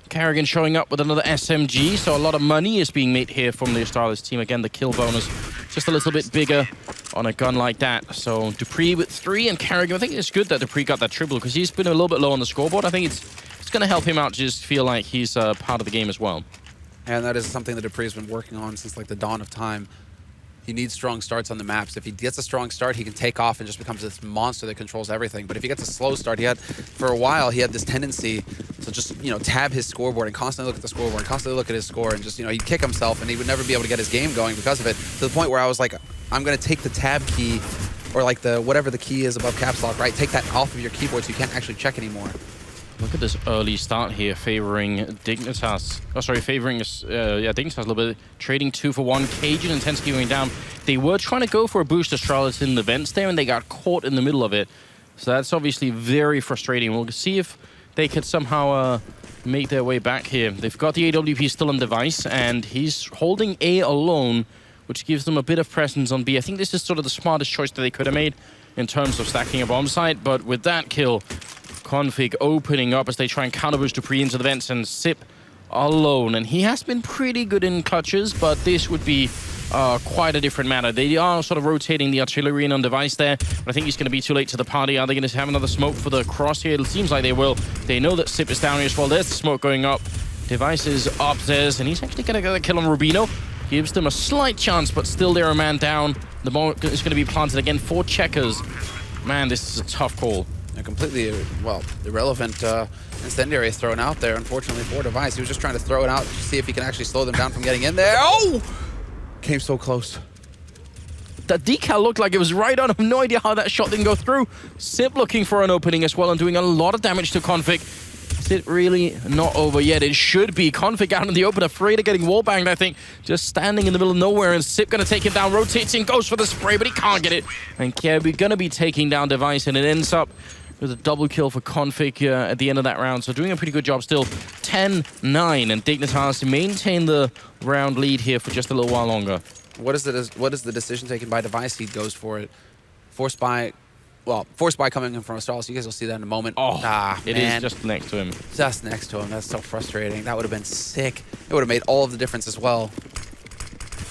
Karrigan showing up with another SMG, so a lot of money is being made here from the Astralis team. Again, the kill bonus just a little bit bigger on a gun like that. So Dupree with 3, and Karrigan, I think it's good that Dupree got that triple, because he's been a little bit low on the scoreboard. I think it's going to help him out to just feel like he's part of the game as well.
And that is something that Dupree's been working on since like the dawn of time. He needs strong starts on the maps. If he gets a strong start, he can take off and just becomes this monster that controls everything. But if he gets a slow start, for a while, he had this tendency to just, tab his scoreboard and constantly look at the scoreboard, and constantly look at his score, and just, he'd kick himself, and he would never be able to get his game going because of it. To the point where I was like, I'm going to take the tab key, or like whatever the key is above caps lock, right? Take that off of your keyboard so you can't actually check anymore.
Look at this early start here, favoring Dignitas. Oh, sorry, favoring Dignitas a little bit. Trading 2 for 1. Cajun and Tensky going down. They were trying to go for a boost Astralis in the vents there, and they got caught in the middle of it. So that's obviously very frustrating. We'll see if they could somehow make their way back here. They've got the AWP still on Device, and he's holding A alone, which gives them a bit of presence on B. I think this is sort of the smartest choice that they could have made in terms of stacking a bomb site, but with that kill, Config opening up as they try and counter-boost Dupree into the vents, and Sip alone. And he has been pretty good in clutches, but this would be quite a different matter. They are sort of rotating the artillery in on Device there, but I think he's going to be too late to the party. Are they going to have another smoke for the cross here? It seems like they will. They know that Sip is down here as well. There's the smoke going up. Device is upstairs, and he's actually going to get a kill on Rubino. Gives them a slight chance, but still they're a man down. The ball is going to be planted again for Checkers. Man, this is a tough call.
A completely, irrelevant incendiary is thrown out there, unfortunately, for Device. He was just trying to throw it out to see if he can actually slow them down from getting in there. Oh! Came so close.
That decal looked like it was right on. I have no idea how that shot didn't go through. Sip looking for an opening as well and doing a lot of damage to Config. Is it really not over yet? It should be. Config out in the open, afraid of getting wallbanged, I think. Just standing in the middle of nowhere, and Sip going to take him down. Rotates in, goes for the spray, but he can't get it. And Kjærby going to be taking down Device, and it ends up with a double kill for Config at the end of that round. So doing a pretty good job still. 10-9, and Dignitas maintain the round lead here for just a little while longer.
What is the decision taken by Device? He goes for it. Force buy coming in from Astralis. You guys will see that in a moment.
Oh, it
man.
is just next to him.
Just next to him. That's so frustrating. That would have been sick. It would have made all of the difference as well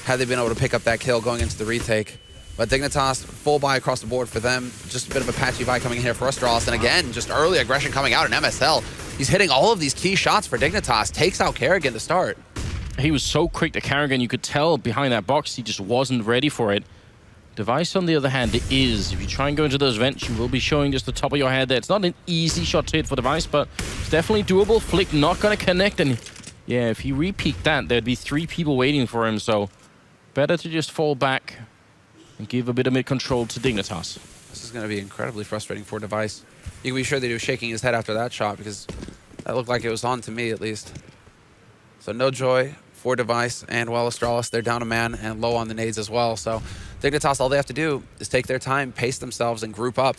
had they been able to pick up that kill going into the retake. But Dignitas, full buy across the board for them. Just a bit of a patchy buy coming in here for Astralis. And again, just early aggression coming out in MSL. He's hitting all of these key shots for Dignitas. Takes out Kerrigan to start.
He was so quick to Kerrigan, you could tell behind that box he just wasn't ready for it. Device, on the other hand, is. If you try and go into those vents, you will be showing just the top of your head there. It's not an easy shot to hit for Device, but it's definitely doable. Flick not going to connect, and yeah, if he re-peeked that, there'd be 3 people waiting for him, so better to just fall back and give a bit of mid-control to Dignitas.
This is going to be incredibly frustrating for Device. You can be sure that he was shaking his head after that shot because that looked like it was on to me, at least. So no joy for Device, and while Astralis, they're down a man and low on the nades as well. So Dignitas, all they have to do is take their time, pace themselves, and group up.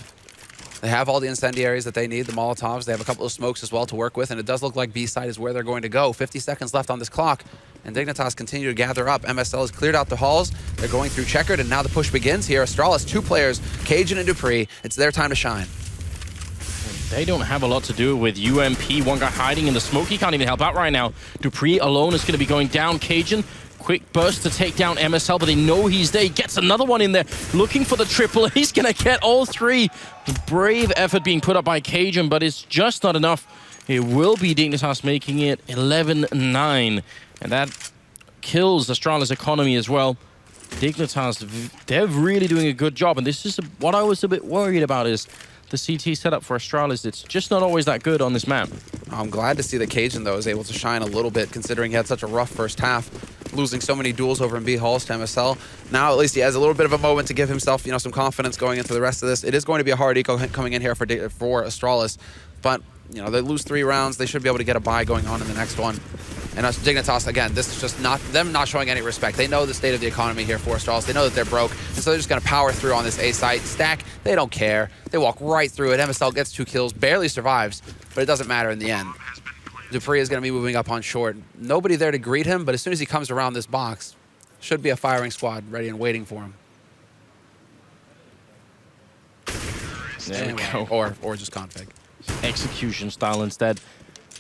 They have all the incendiaries that they need, the Molotovs. They have a couple of smokes as well to work with, and it does look like B-side is where they're going to go. 50 seconds left on this clock, and Dignitas continue to gather up. MSL has cleared out the halls. They're going through checkered, and now the push begins here. Astralis, 2 players, Cajun and Dupree. It's their time to shine.
They don't have a lot to do with UMP. One guy hiding in the smoke. He can't even help out right now. Dupree alone is going to be going down. Cajun, quick burst to take down MSL, but they know he's there. He gets another one in there, looking for the triple. He's going to get all 3. The brave effort being put up by Cajun, but it's just not enough. It will be Dignitas making it 11-9, and that kills Astralis' economy as well. Dignitas, they're really doing a good job, and this is what I was a bit worried about is the CT setup for Astralis. It's just not always that good on this map.
I'm glad to see that Cajun, though, is able to shine a little bit, considering he had such a rough first half, losing so many duels over in B halls to MSL. Now, at least he has a little bit of a moment to give himself, some confidence going into the rest of this. It is going to be a hard eco coming in here for Astralis, but, they lose 3 rounds. They should be able to get a bye going on in the next one. And Dignitas, again, this is just not them not showing any respect. They know the state of the economy here for Astralis. They know that they're broke, and so they're just going to power through on this A site. Stack, they don't care. They walk right through it. MSL gets 2 kills, barely survives, but it doesn't matter in the end. Dupree is going to be moving up on short. Nobody there to greet him, but as soon as he comes around this box, should be a firing squad ready and waiting for him.
There we go.
Or just config.
Execution style instead.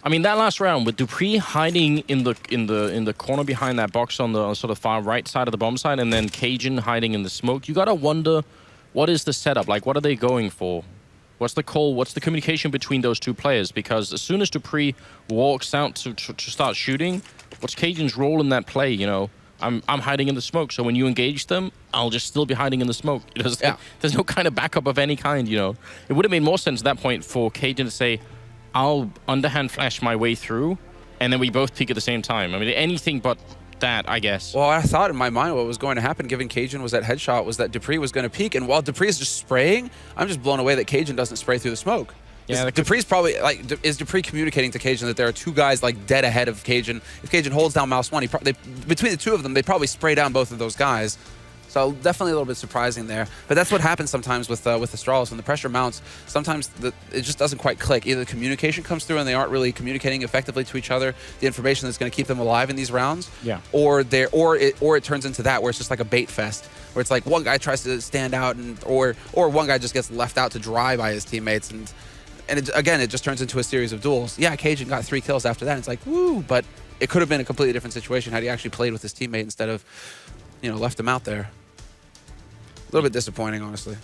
I mean, that last round with Dupree hiding in the corner behind that box on the sort of far right side of the bomb side, and then Cajun hiding in the smoke. You gotta wonder, what is the setup? Like, what are they going for? What's the call? What's the communication between those 2 players? Because as soon as Dupree walks out to start shooting, what's Cajun's role in that play? I'm hiding in the smoke, so when you engage them, I'll just still be hiding in the smoke. There's no kind of backup of any kind. It would have made more sense at that point for Cajun to say, I'll underhand flash my way through, and then we both peek at the same time. I mean, anything but that, I guess.
Well, I thought in my mind what was going to happen, given Cajun was that headshot, was that Dupree was going to peek, and while Dupree is just spraying, I'm just blown away that Cajun doesn't spray through the smoke. Yeah, Dupree's probably, is Dupree communicating to Cajun that there are 2 guys, dead ahead of Cajun? If Cajun holds down mouse 1, between the 2 of them, they probably spray down both of those guys. So definitely a little bit surprising there. But that's what happens sometimes with Astralis. When the pressure mounts, sometimes it just doesn't quite click. Either the communication comes through and they aren't really communicating effectively to each other, the information that's going to keep them alive in these rounds.
Yeah.
Or it turns into that where it's just like a bait fest, where it's like one guy tries to stand out or one guy just gets left out to dry by his teammates, and it just turns into a series of duels. Yeah, Cajun got 3 kills after that. And it's like, woo, but it could have been a completely different situation had he actually played with his teammate instead of, left him out there. A little bit disappointing, honestly.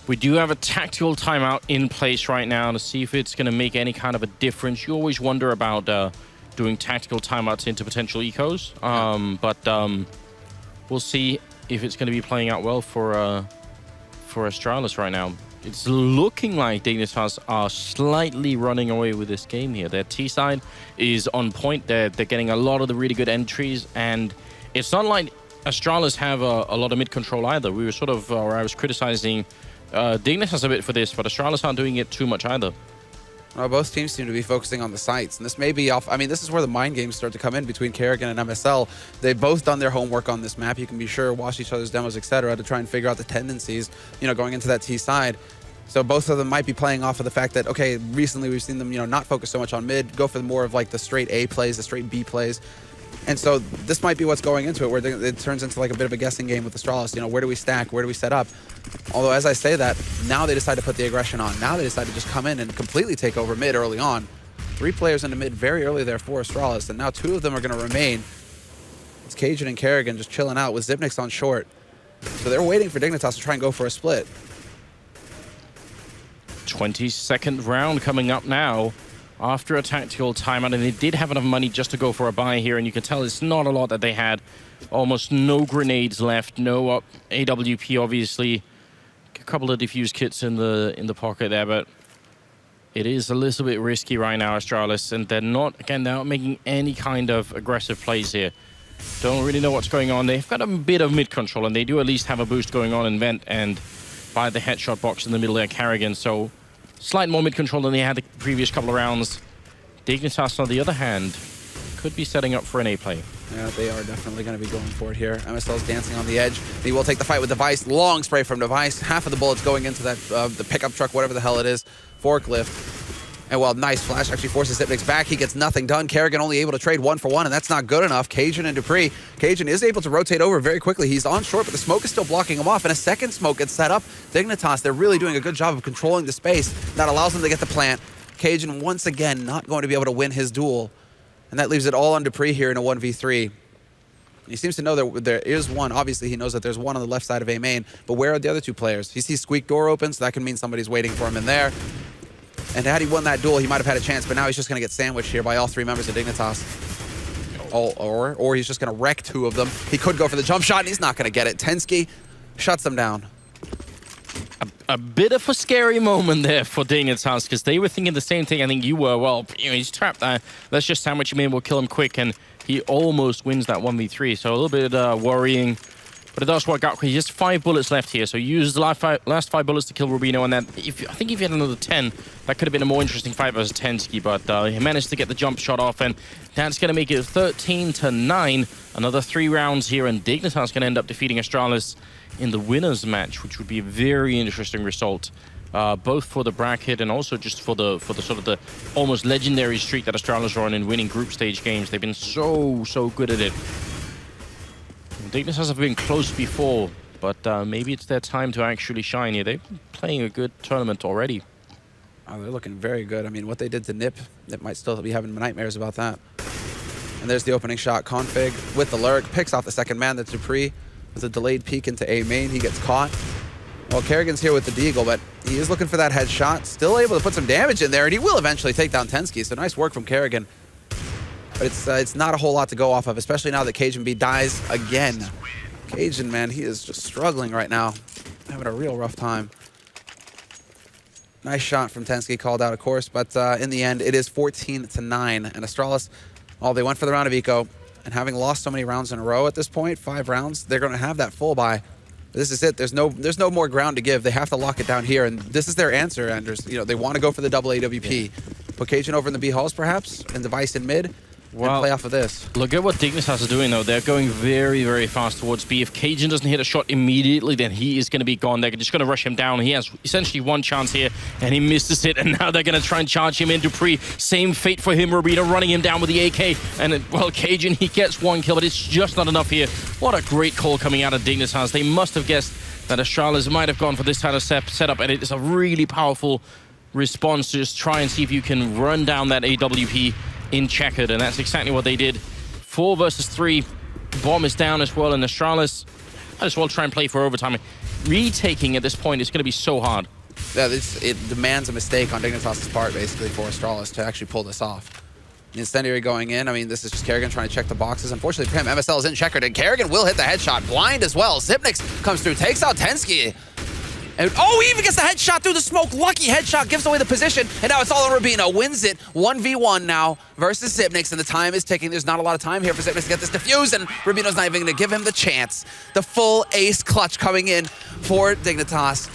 We do have a tactical timeout in place right now to see if it's going to make any kind of a difference. You always wonder about doing tactical timeouts into potential ecos, but we'll see if it's going to be playing out well for Astralis right now. It's looking like Dignitas are slightly running away with this game here. Their T side is on point. They're getting a lot of the really good entries, and it's not like Astralis have a lot of mid-control either. We were I was criticizing Dignitas a bit for this, but Astralis aren't doing it too much either.
Well, both teams seem to be focusing on the sites, and this may be off. I mean, this is where the mind games start to come in between Kerrigan and MSL. They've both done their homework on this map. You can be sure, watch each other's demos, etc., to try and figure out the tendencies, going into that T side. So both of them might be playing off of the fact that, okay, recently we've seen them, not focus so much on mid, go for more of the straight A plays, the straight B plays. And so this might be what's going into it, where it turns into like a bit of a guessing game with Astralis. You know, where do we stack? Where do we set up? Although, as I say that, now they decide to put the aggression on. Now they decide to just come in and completely take over mid early on. 3 players into mid very early there for Astralis, and now 2 of them are going to remain. It's Cajun and Kerrigan just chilling out with Xyp9x on short. So they're waiting for Dignitas to try and go for a split.
22nd round coming up now after a tactical timeout, and they did have enough money just to go for a buy here, and you can tell it's not a lot that they had. Almost no grenades left, no AWP obviously. A couple of defuse kits in the pocket there, but it is a little bit risky right now, Astralis, and they're not making any kind of aggressive plays here. Don't really know what's going on. They've got a bit of mid control, and they do at least have a boost going on in Vent and by the headshot box in the middle there, Kerrigan. So slight more mid control than they had the previous couple of rounds. Dignitas, on the other hand, could be setting up for an A play.
Yeah, they are definitely going to be going for it here. MSL's dancing on the edge. He will take the fight with Device. Long spray from Device. Half of the bullets going into that the pickup truck, whatever the hell it is. Forklift. And while nice flash actually forces Xyp9x back, he gets nothing done. Kerrigan only able to trade 1 for 1, and that's not good enough. Cajun and Dupree. Cajun is able to rotate over very quickly. He's on short, but the smoke is still blocking him off, and a second smoke gets set up. Dignitas, they're really doing a good job of controlling the space. That allows them to get the plant. Cajun, once again, not going to be able to win his duel. And that leaves it all on Dupree here in a 1v3. He seems to know that there is one. Obviously, he knows that there's one on the left side of A main, but where are the other 2 players? He sees Squeak door open, so that can mean somebody's waiting for him in there. And had he won that duel, he might have had a chance, but now he's just going to get sandwiched here by all 3 members of Dignitas. Or he's just going to wreck 2 of them. He could go for the jump shot, and he's not going to get it. Tensky shuts him down.
A bit of a scary moment there for Dignitas, because they were thinking the same thing I think you were. Well, you know, he's trapped there. Let's just sandwich him in, we'll kill him quick, and he almost wins that 1v3. So a little bit worrying, but it does work out. He has 5 bullets left here, so he uses the last 5 bullets to kill Rubino, and then I think if he had another 10, that could have been a more interesting fight versus Tensky, but he managed to get the jump shot off, and that's going to make it 13-9. Another 3 rounds here, and Dignitas going to end up defeating Astralis in the winners match, which would be a very interesting result, both for the bracket and also just for the sort of the almost legendary streak that Astralis are on in winning group stage games. They've been so good at it. Dignitas have been close before, but maybe it's their time to actually shine here. They've been playing a good tournament already.
Oh, they're looking very good. I mean, what they did to Nip might still be having nightmares about that. And there's the opening shot. Config with the lurk, picks off the second man. That's Dupree with a delayed peek into A main. He gets caught. Well, Kerrigan's here with the deagle, but he is looking for that headshot. Still able to put some damage in there, and he will eventually take down Tensky. So nice work from Kerrigan. But it's not a whole lot to go off of, especially now that Cajun B dies again. Cajun, man, he is just struggling right now. Having a real rough time. Nice shot from Tensky, called out, of course, but in the end, it is 14-9. And Astralis, well, they went for the round of eco, and having lost so many rounds in a row at this point, 5 rounds, they're going to have that full buy. This is it. There's no more ground to give. They have to lock it down here, and this is their answer, Anders. You know, they want to go for the double AWP. Put Cajun over in the B halls, perhaps, and Device in mid. Well, play off of this.
Look at what Dignitas are doing, though. They're going very fast towards B. If Cajun doesn't hit a shot immediately, then he is going to be gone. They're just going to rush him down. He has essentially 1 chance here, and he misses it, and now they're going to try and charge him in. Dupree, same fate for him. Rubino running him down with the AK, and, well, Cajun, he gets 1 kill, but it's just not enough here. What a great call coming out of Dignitas. They must have guessed that Astralis might have gone for this kind of setup, and it is a really powerful response to just try and see if you can run down that AWP in checkered, and that's exactly what they did. 4 versus 3. Bomb is down as well, and Astralis might as well try and play for overtime. Retaking at this point is going to be so hard.
Yeah, it demands a mistake on Dignitas' part, basically, for Astralis to actually pull this off. The incendiary going in. I mean, this is just Kerrigan trying to check the boxes. Unfortunately for him, MSL is in checkered, and Kerrigan will hit the headshot. Blind as well. Xyp9x comes through, takes out Tensky. And, oh, he even gets the headshot through the smoke. Lucky headshot, gives away the position. And now it's all on Rubino. Wins it 1v1 now versus Xyp9x. And the time is ticking. There's not a lot of time here for Xyp9x to get this defused. And Rubino's not even going to give him the chance. The full ace clutch coming in for Dignitas.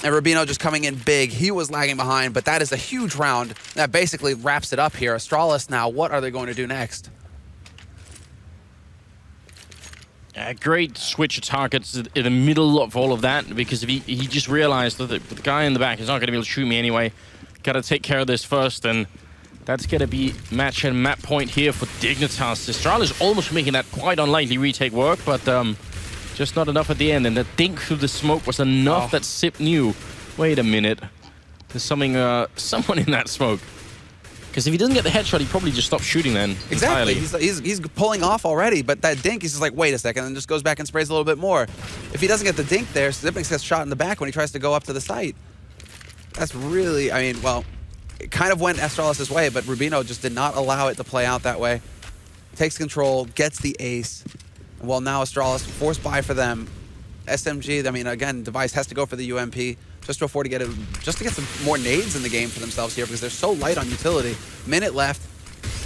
And Rubino just coming in big. He was lagging behind, but that is a huge round. That basically wraps it up here. Astralis now, what are they going to do next?
Great switch of targets in the middle of all of that, because if he just realized that the guy in the back is not going to be able to shoot me anyway. Got to take care of this first, and That's going to be match and map point here for Dignitas. Astralis almost making that quite unlikely retake work, but just not enough at the end. And the dink through the smoke was enough that Sip knew, wait a minute, there's something, someone in that smoke. Because if he doesn't get the headshot, he probably just stops shooting then.
Exactly.
Entirely.
He's pulling off already, but that dink, he's just like, wait a second, and just goes back and sprays a little bit more. If he doesn't get the dink there, Zipnix gets shot in the back when he tries to go up to the site. That's really, I mean, well, it kind of went Astralis' way, but Rubino just did not allow it to play out that way. Takes control, gets the ace. And well, now Astralis forced buy for them. SMG, I mean, again, Device has to go for the UMP just to afford to get just to get some more nades in the game for themselves here because they're so light on utility. Minute left.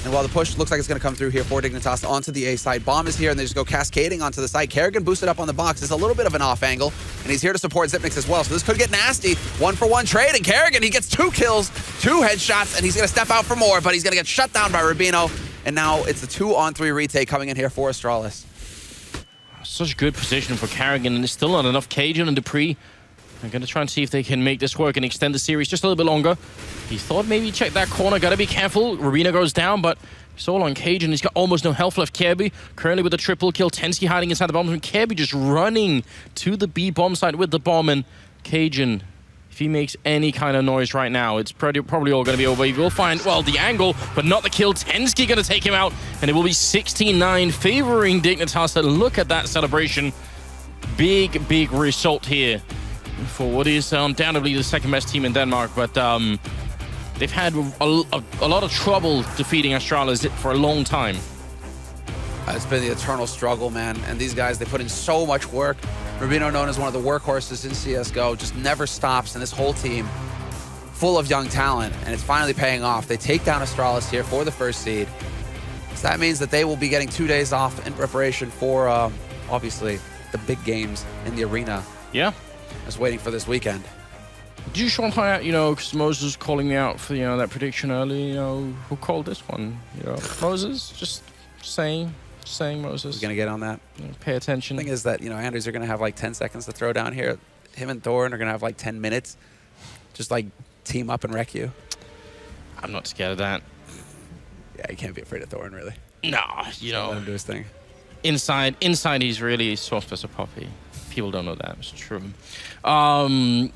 And while the push looks like it's going to come through here for Dignitas onto the A side, Bomb is here and they just go cascading onto the side. Kerrigan boosted up on the box. It's a little bit of an off angle, and he's here to support Zipnix as well. So this could get nasty. 1-for-1 trade, and Kerrigan, he gets 2 kills, 2 headshots, and he's going to step out for more, but he's going to get shut down by Rubino. And now it's a 2-on-3 retake coming in here for Astralis.
Such good position for Kerrigan, and there's still not enough Cajun and Dupree. I'm going to try and see if they can make this work and extend the series just a little bit longer. He thought maybe check that corner. Got to be careful. Rubino goes down, but it's all on Cajun. He's got almost no health left. Kirby currently with a triple kill. Tensky hiding inside the bomb. And Kirby just running to the B bomb site with the bomb. And Cajun, if he makes any kind of noise right now, it's probably all going to be over. He will find, well, the angle, but not the kill. Tensky going to take him out. And it will be 16-9 favoring Dignitas. And look at that celebration. Big, big result here for what is undoubtedly the second best team in Denmark, but they've had a lot of trouble defeating Astralis for a long time.
It's been the eternal struggle, man, and these guys, they put in so much work. Rubino, known as one of the workhorses in CSGO, just never stops, and this whole team full of young talent, and it's finally paying off. They take down Astralis here for the first seed. So that means that they will be getting 2 days off in preparation for, obviously, the big games in the arena.
Yeah.
Just waiting for this weekend.
Do you just want to find out, you know, because Moses calling me out for, you know, that prediction early, you know, who called this one? You know, Moses? Just saying Moses.
We're going to get on that.
You know, pay attention.
The thing is that, you know, Andrews are going to have like 10 seconds to throw down here. Him and Thorin are going to have like 10 minutes. Just like team up and wreck you.
I'm not scared of that.
Yeah, you can't be afraid of Thorin, really.
Nah, you know.
Let him do his thing.
Inside he's really soft as a puppy. People don't know that. It's true. Someone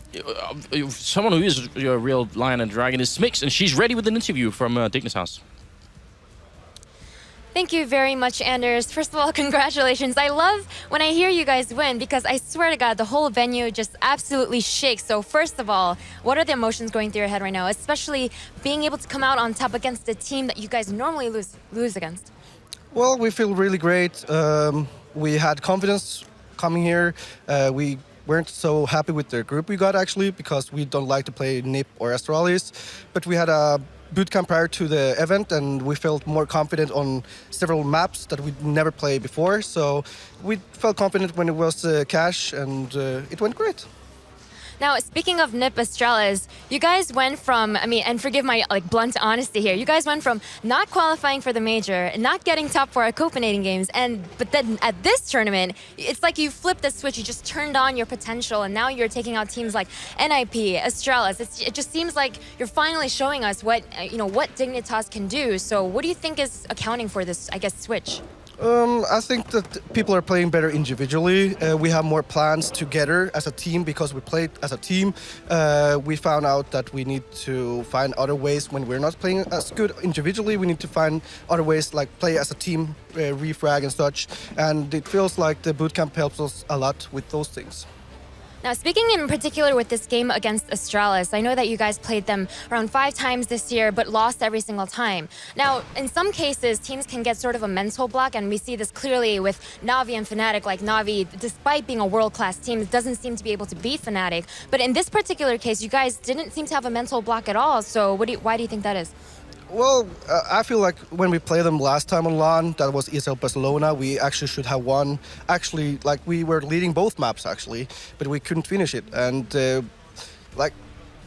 who is a real lion and dragon is Smix, and she's ready with an interview from Dignitas.
Thank you very much, Anders. First of all, congratulations. I love when I hear you guys win because I swear to God, the whole venue just absolutely shakes. So first of all, what are the emotions going through your head right now, especially being able to come out on top against a team that you guys normally lose against?
Well, we feel really great. We had confidence coming here. We weren't so happy with the group we got, actually, because we don't like to play NIP or Astralis. But we had a bootcamp prior to the event, and we felt more confident on several maps that we'd never played before. So we felt confident when it was cash, and it went great.
Now, speaking of NIP Astralis, you guys went from, I mean, and forgive my blunt honesty here, you guys went from not qualifying for the major, not getting top 4 at Copenhagen Games, but then at this tournament, it's like you flipped the switch, you just turned on your potential, and now you're taking out teams like NIP, Astralis. It just seems like you're finally showing us what, what Dignitas can do. So what do you think is accounting for this, I guess, switch?
I think that people are playing better individually. We have more plans together as a team because we played as a team. We found out that we need to find other ways when we're not playing as good individually. We need to find other ways like play as a team, refrag and such. And it feels like the bootcamp helps us a lot with those things.
Now, speaking in particular with this game against Astralis, I know that you guys played them around 5 times this year, but lost every single time. Now, in some cases, teams can get sort of a mental block, and we see this clearly with Na'Vi and Fnatic. Like Na'Vi, despite being a world-class team, doesn't seem to be able to beat Fnatic. But in this particular case, you guys didn't seem to have a mental block at all. So why do you think that is?
Well, I feel like when we played them last time on LAN, that was ESL Barcelona, we actually should have won. Actually, like, we were leading both maps, actually, but we couldn't finish it. And,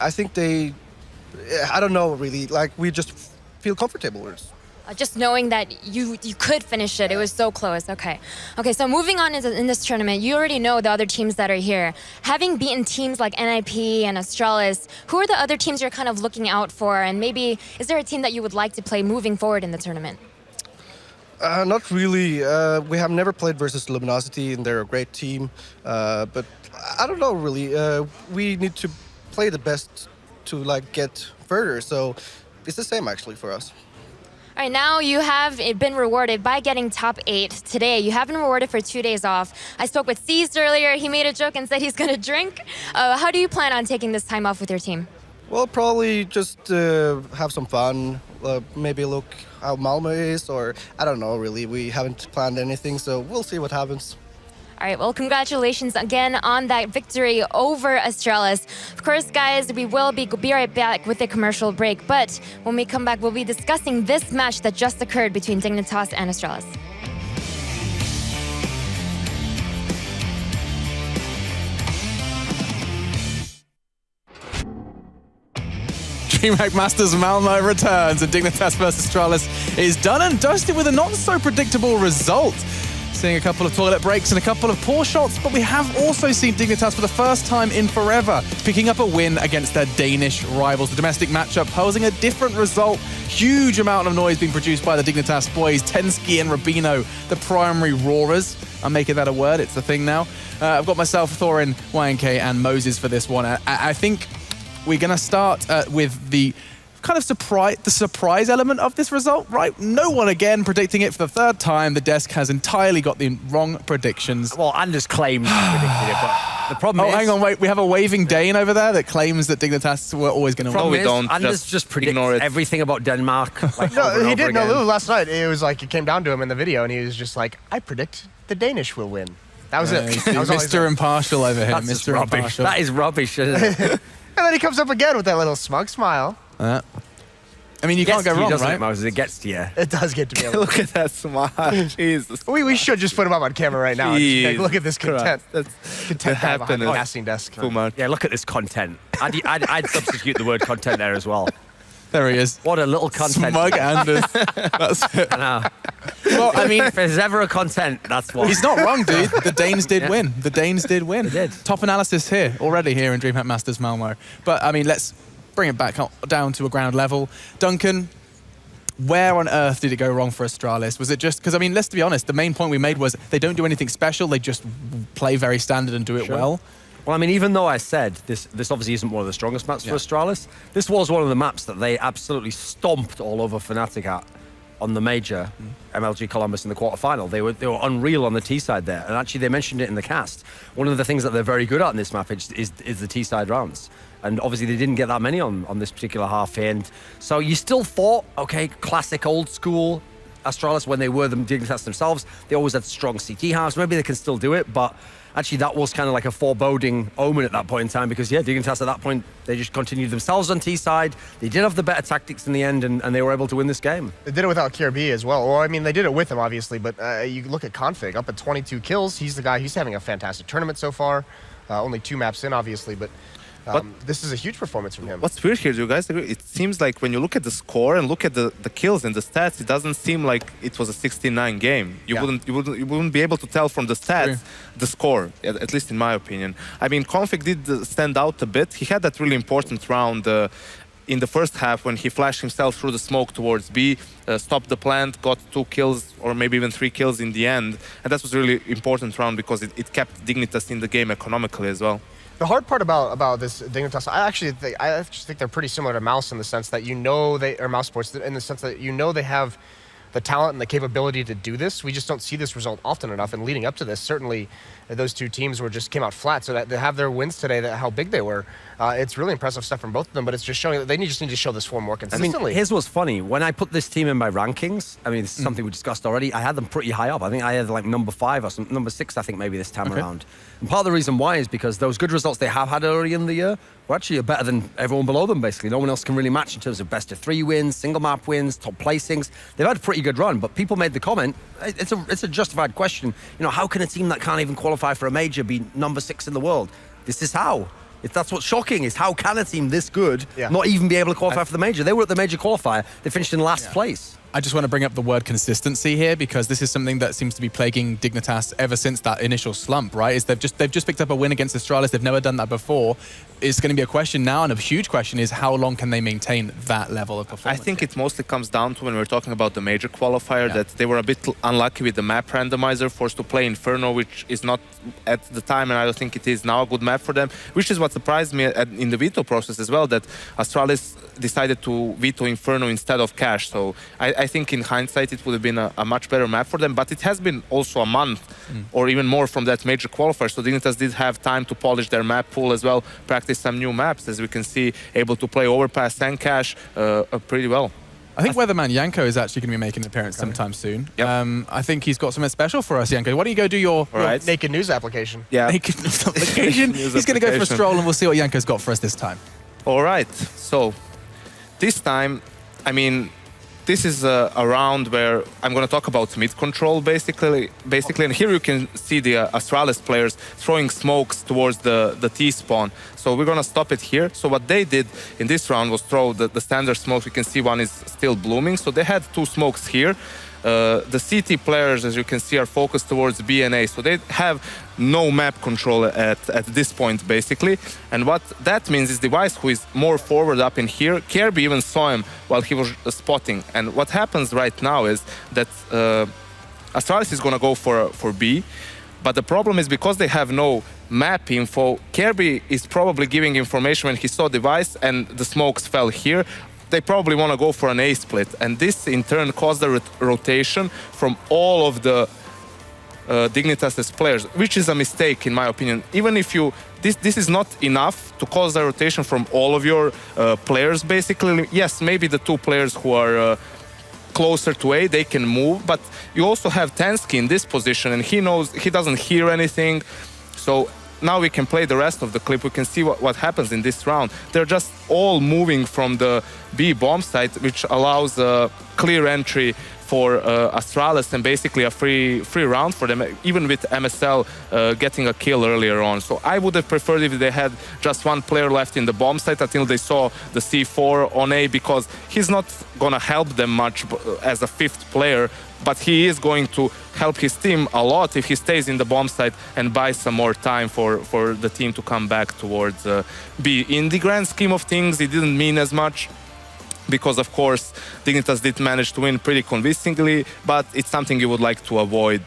I think I don't know, really. Like, we just feel comfortable with it.
Just knowing that you could finish it, it was so close. Okay, so moving on in this tournament, you already know the other teams that are here. Having beaten teams like NIP and Astralis, who are the other teams you're kind of looking out for? And maybe, is there a team that you would like to play moving forward in the tournament?
Not really. We have never played versus Luminosity, and they're a great team. But I don't know, really. We need to play the best to like get further. So it's the same actually for us.
All right, now you have been rewarded by getting top 8 today. You have been rewarded for 2 days off. I spoke with Seized earlier. He made a joke and said he's going to drink. How do you plan on taking this time off with your team?
Well, probably just have some fun. Maybe look how Malmö is, or I don't know, really. We haven't planned anything, so we'll see what happens.
All right, well, congratulations again on that victory over Astralis. Of course, guys, we will be right back with a commercial break, but when we come back, we'll be discussing this match that just occurred between Dignitas and Astralis.
DreamHack Masters Malmö returns, and Dignitas versus Astralis is done and dusted with a not so predictable result. Seeing a couple of toilet breaks and a couple of poor shots, but we have also seen Dignitas for the first time in forever picking up a win against their Danish rivals. The domestic matchup posing a different result. Huge amount of noise being produced by the Dignitas boys. Tensky and Rubino, the primary roarers. I'm making that a word, it's the thing now. I've got myself, Thorin, YNK, and Moses for this one. I think we're going to start with the kind of surprise element of this result, right? No one again predicting it for the third time. The desk has entirely got the wrong predictions.
Well, Anders claimed he predicted it, but the problem is...
hang on, wait. We have a waving Dane over there that claims that Dignitas were always going to win.
No, we
don't.
Anders just predicts everything about Denmark. Like,
No, he did. No, last night it was like it came down to him in the video, and he was just like, "I predict the Danish will win." That was it. That was all he said.
Mr. Impartial over here.
That's just
Mr.
rubbish.
Impartial.
That is rubbish, isn't it?
And then he comes up again with that little smug smile.
I mean, you can't go wrong, right?
Moses? It gets to you.
It does get to me. A little.
Look at that smile. Jesus.
We should just put him up on camera right now. And just, like, look at this content.
That's
Content guy behind the casting desk.
too much.
Yeah, look at this content. I'd substitute the word content there as well.
There he is.
What a little content.
Smug Anders. That's it.
I know.
Well, I mean,
If there's ever a content, that's what.
he's not wrong, dude. The Danes did win. The Danes did win.
They did.
Top analysis here, already here in DreamHack Masters Malmö. But, I mean, let's bring it back down to a ground level. Duncan, where on earth did it go wrong for Astralis? Was it just... Because, I mean, let's be honest, the main point we made was they don't do anything special. They just play very standard and do it well.
Well, I mean, even though I said this obviously isn't one of the strongest maps for Astralis, this was one of the maps that they absolutely stomped all over Fnatic at on the major MLG Columbus in the quarterfinal. They were unreal on the T side there, and actually they mentioned it in the cast. One of the things that they're very good at in this map is the T side rounds. And obviously they didn't get that many on this particular half end. So you still thought, okay, classic old school Astralis when they were the Dignitas themselves. They always had strong CT halves. Maybe they can still do it, but actually that was kind of like a foreboding omen at that point in time because, yeah, Dignitas at that point, they just continued themselves on T side. They did have the better tactics in the end, and they were able to win this game.
They did it without KRB as well. Well, I mean, they did it with him, obviously, but you look at Config, up at 22 kills. He's the guy, he's having a fantastic tournament so far. Only 2 maps in, obviously, but this is a huge performance from him.
What's weird here, do you guys agree? It seems like when you look at the score and look at the kills and the stats, it doesn't seem like it was a 69 game. You wouldn't be able to tell from the stats the score, at least in my opinion. I mean, Config did stand out a bit. He had that really important round in the first half when he flashed himself through the smoke towards B, stopped the plant, got 2 kills or maybe even 3 kills in the end. And that was a really important round because it kept Dignitas in the game economically as well.
The hard part about this Dignitas, I actually think they're pretty similar to Mouse in the sense that Mouse Sports in the sense that they have the talent and the capability to do this. We just don't see this result often enough. And leading up to this, certainly those 2 teams came out flat. So that they have their wins today, how big they were. It's really impressive stuff from both of them. But it's just showing that they just need to show this form more consistently.
I mean, here's what's funny. When I put this team in my rankings, I mean, this is something we discussed already. I had them pretty high up. I think I had like number 5 or number 6. I think maybe this time around. And part of the reason why is because those good results they have had early in the year were actually better than everyone below them, basically. No one else can really match in terms of best of 3 wins, single map wins, top placings. They've had a pretty good run, but people made the comment, it's a justified question. You know, how can a team that can't even qualify for a major be number 6 in the world? This is how. That's what's shocking, is how can a team this good not even be able to qualify for the major? They were at the major qualifier. They finished in last place.
I just want to bring up the word consistency here, because this is something that seems to be plaguing Dignitas ever since that initial slump, right? Is they've just picked up a win against Astralis. They've never done that before. It's going to be a question now, and a huge question is how long can they maintain that level of performance?
I think it mostly comes down to when we're talking about the major qualifier, that they were a bit unlucky with the map randomizer, forced to play Inferno, which is not at the time, and I don't think it is now, a good map for them, which is what surprised me in the veto process as well, that Astralis decided to veto Inferno instead of Cash. So I think in hindsight it would have been a much better map for them, but it has been also a month or even more from that major qualifier, so Dignitas did have time to polish their map pool as well, practice some new maps, as we can see, able to play Overpass and Cash pretty well.
I think Weatherman Yanko is actually going to be making an appearance sometime soon.
Yep.
I think he's got something special for us, Yanko. Why don't you go do your
naked news application?
Yeah.
naked news application? He's going to go for a stroll, and we'll see what Yanko's got for us this time.
All right, so this time, I mean, this is a round where I'm going to talk about mid control, basically, and here you can see the Astralis players throwing smokes towards the T-spawn. So we're going to stop it here. So what they did in this round was throw the standard smokes. We can see one is still blooming. So they had 2 smokes here. The CT players, as you can see, are focused towards B and A. So they have no map control at this point, basically. And what that means is Device, who is more forward up in here, Kirby even saw him while he was spotting. And what happens right now is that Astralis is going to go for B. But the problem is, because they have no map info, Kirby is probably giving information when he saw Device and the smokes fell here. They probably want to go for an A split, and this in turn caused a rotation from all of the Dignitas' players, which is a mistake in my opinion. Even if this is not enough to cause a rotation from all of your players, basically. Yes, maybe the 2 players who are closer to A, they can move, but you also have Tensky in this position, and he knows he doesn't hear anything. So now we can play the rest of the clip. We can see what happens in this round. They're just all moving from the B bomb site, which allows a clear entry for Astralis and basically a free round for them, even with MSL getting a kill earlier on. So I would have preferred if they had just 1 player left in the bomb site until they saw the C4 on A, because he's not gonna help them much as a 5th player, but he is going to help his team a lot if he stays in the bomb site and buys some more time for the team to come back towards B. In the grand scheme of things, it didn't mean as much, because of course Dignitas did manage to win pretty convincingly, but it's something you would like to avoid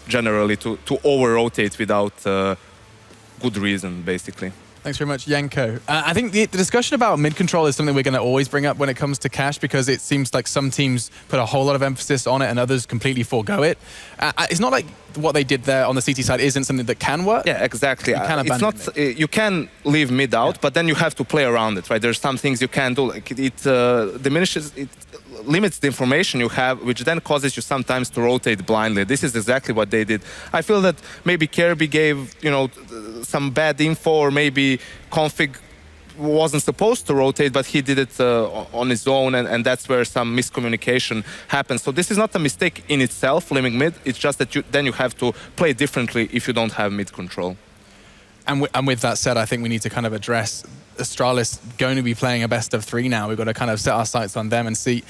generally, to over-rotate without good reason, basically.
Thanks very much, Yanko. I think the discussion about mid control is something we're going to always bring up when it comes to Cash, because it seems like some teams put a whole lot of emphasis on it and others completely forego it. It's not like what they did there on the CT side isn't something that can work.
Yeah, exactly.
It's not.
You can leave mid out, but then you have to play around it, right? There's some things you can do. Like it diminishes, it limits the information you have, which then causes you sometimes to rotate blindly. This is exactly what they did. I feel that maybe Kirby gave, some bad info, or maybe Config wasn't supposed to rotate, but he did it on his own, and that's where some miscommunication happens. So this is not a mistake in itself, limiting mid. It's just that then you have to play differently if you don't have mid control.
And with that said, I think we need to kind of address Astralis going to be playing a best of 3 now. We've got to kind of set our sights on them and see,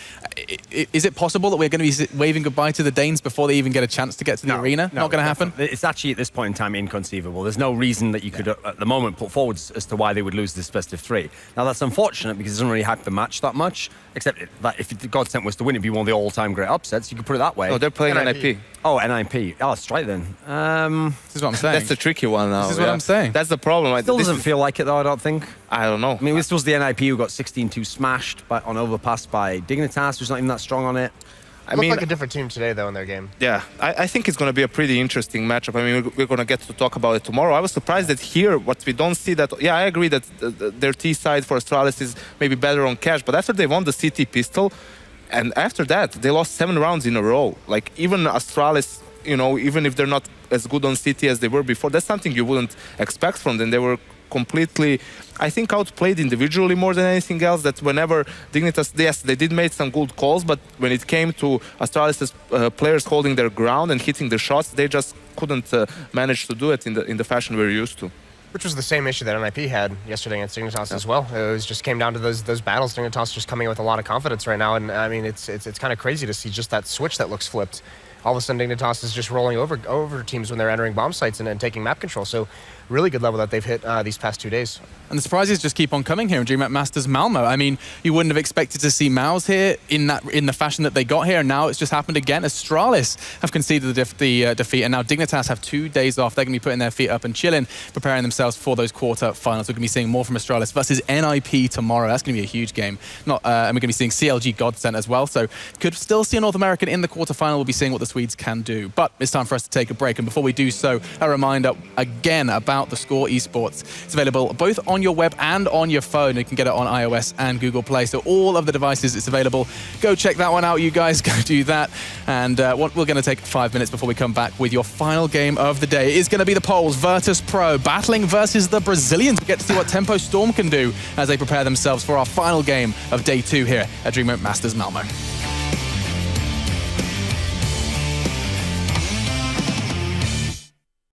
is it possible that we're going to be waving goodbye to the Danes before they even get a chance to get to the arena? Not going to happen?
It's actually at this point in time inconceivable. There's no reason that you could at the moment put forward as to why they would lose this best of 3. Now that's unfortunate because it doesn't really hype the match that much, except that if the Godsent was to win, it'd be one of the all-time great upsets. You could put it that way.
Oh, they're playing NIP.
Oh, NIP. Oh, that's right then.
This is what I'm saying.
That's the tricky one now.
This is what I'm saying.
That's the problem.
Still doesn't feel like it though, I don't think.
I don't know.
I mean, this was the NIP who got 16-2 smashed on Overpass by Dignitas, who's not even that strong on it.
I mean, like a different team today, though, in their game.
Yeah, I think it's going to be a pretty interesting matchup. I mean, we're going to get to talk about it tomorrow. I was surprised that here, what we don't see that... Yeah, I agree that their T side for Astralis is maybe better on Cash, but after they won the CT pistol, and after that, they lost 7 rounds in a row. Like, even Astralis, even if they're not as good on CT as they were before, that's something you wouldn't expect from them. They were completely, I think, outplayed individually more than anything else. That whenever Dignitas, yes, they did make some good calls, but when it came to Astralis' players holding their ground and hitting the shots, they just couldn't manage to do it in the fashion we're used to.
Which was the same issue that NIP had yesterday against Dignitas as well. It was just came down to those battles. Dignitas just coming in with a lot of confidence right now, and I mean it's kind of crazy to see just that switch that looks flipped. All of a sudden, Dignitas is just rolling over teams when they're entering bomb sites and taking map control. So really good level that they've hit these past 2 days.
And the surprises just keep on coming here in DreamHack Masters Malmö. I mean, you wouldn't have expected to see Mouse here in the fashion that they got here, and now it's just happened again. Astralis have conceded the defeat, and now Dignitas have 2 days off. They're going to be putting their feet up and chilling, preparing themselves for those quarter-finals. We're going to be seeing more from Astralis versus NIP tomorrow. That's going to be a huge game. And we're going to be seeing CLG Godsent as well, so could still see a North American in the quarter-final. We'll be seeing what the Swedes can do. But it's time for us to take a break, and before we do so, a reminder again about the Score Esports. It's available both on your web and on your phone. You can get it on iOS and Google Play, so all of the devices it's available. Go check that one out, you guys. Go do that. And we're going to take 5 minutes before we come back with your final game of the day. It is going to be the Poles, Virtus Pro, battling versus the Brazilians. We get to see what Tempo Storm can do as they prepare themselves for our final game of day 2 here at DreamHack Masters Malmö.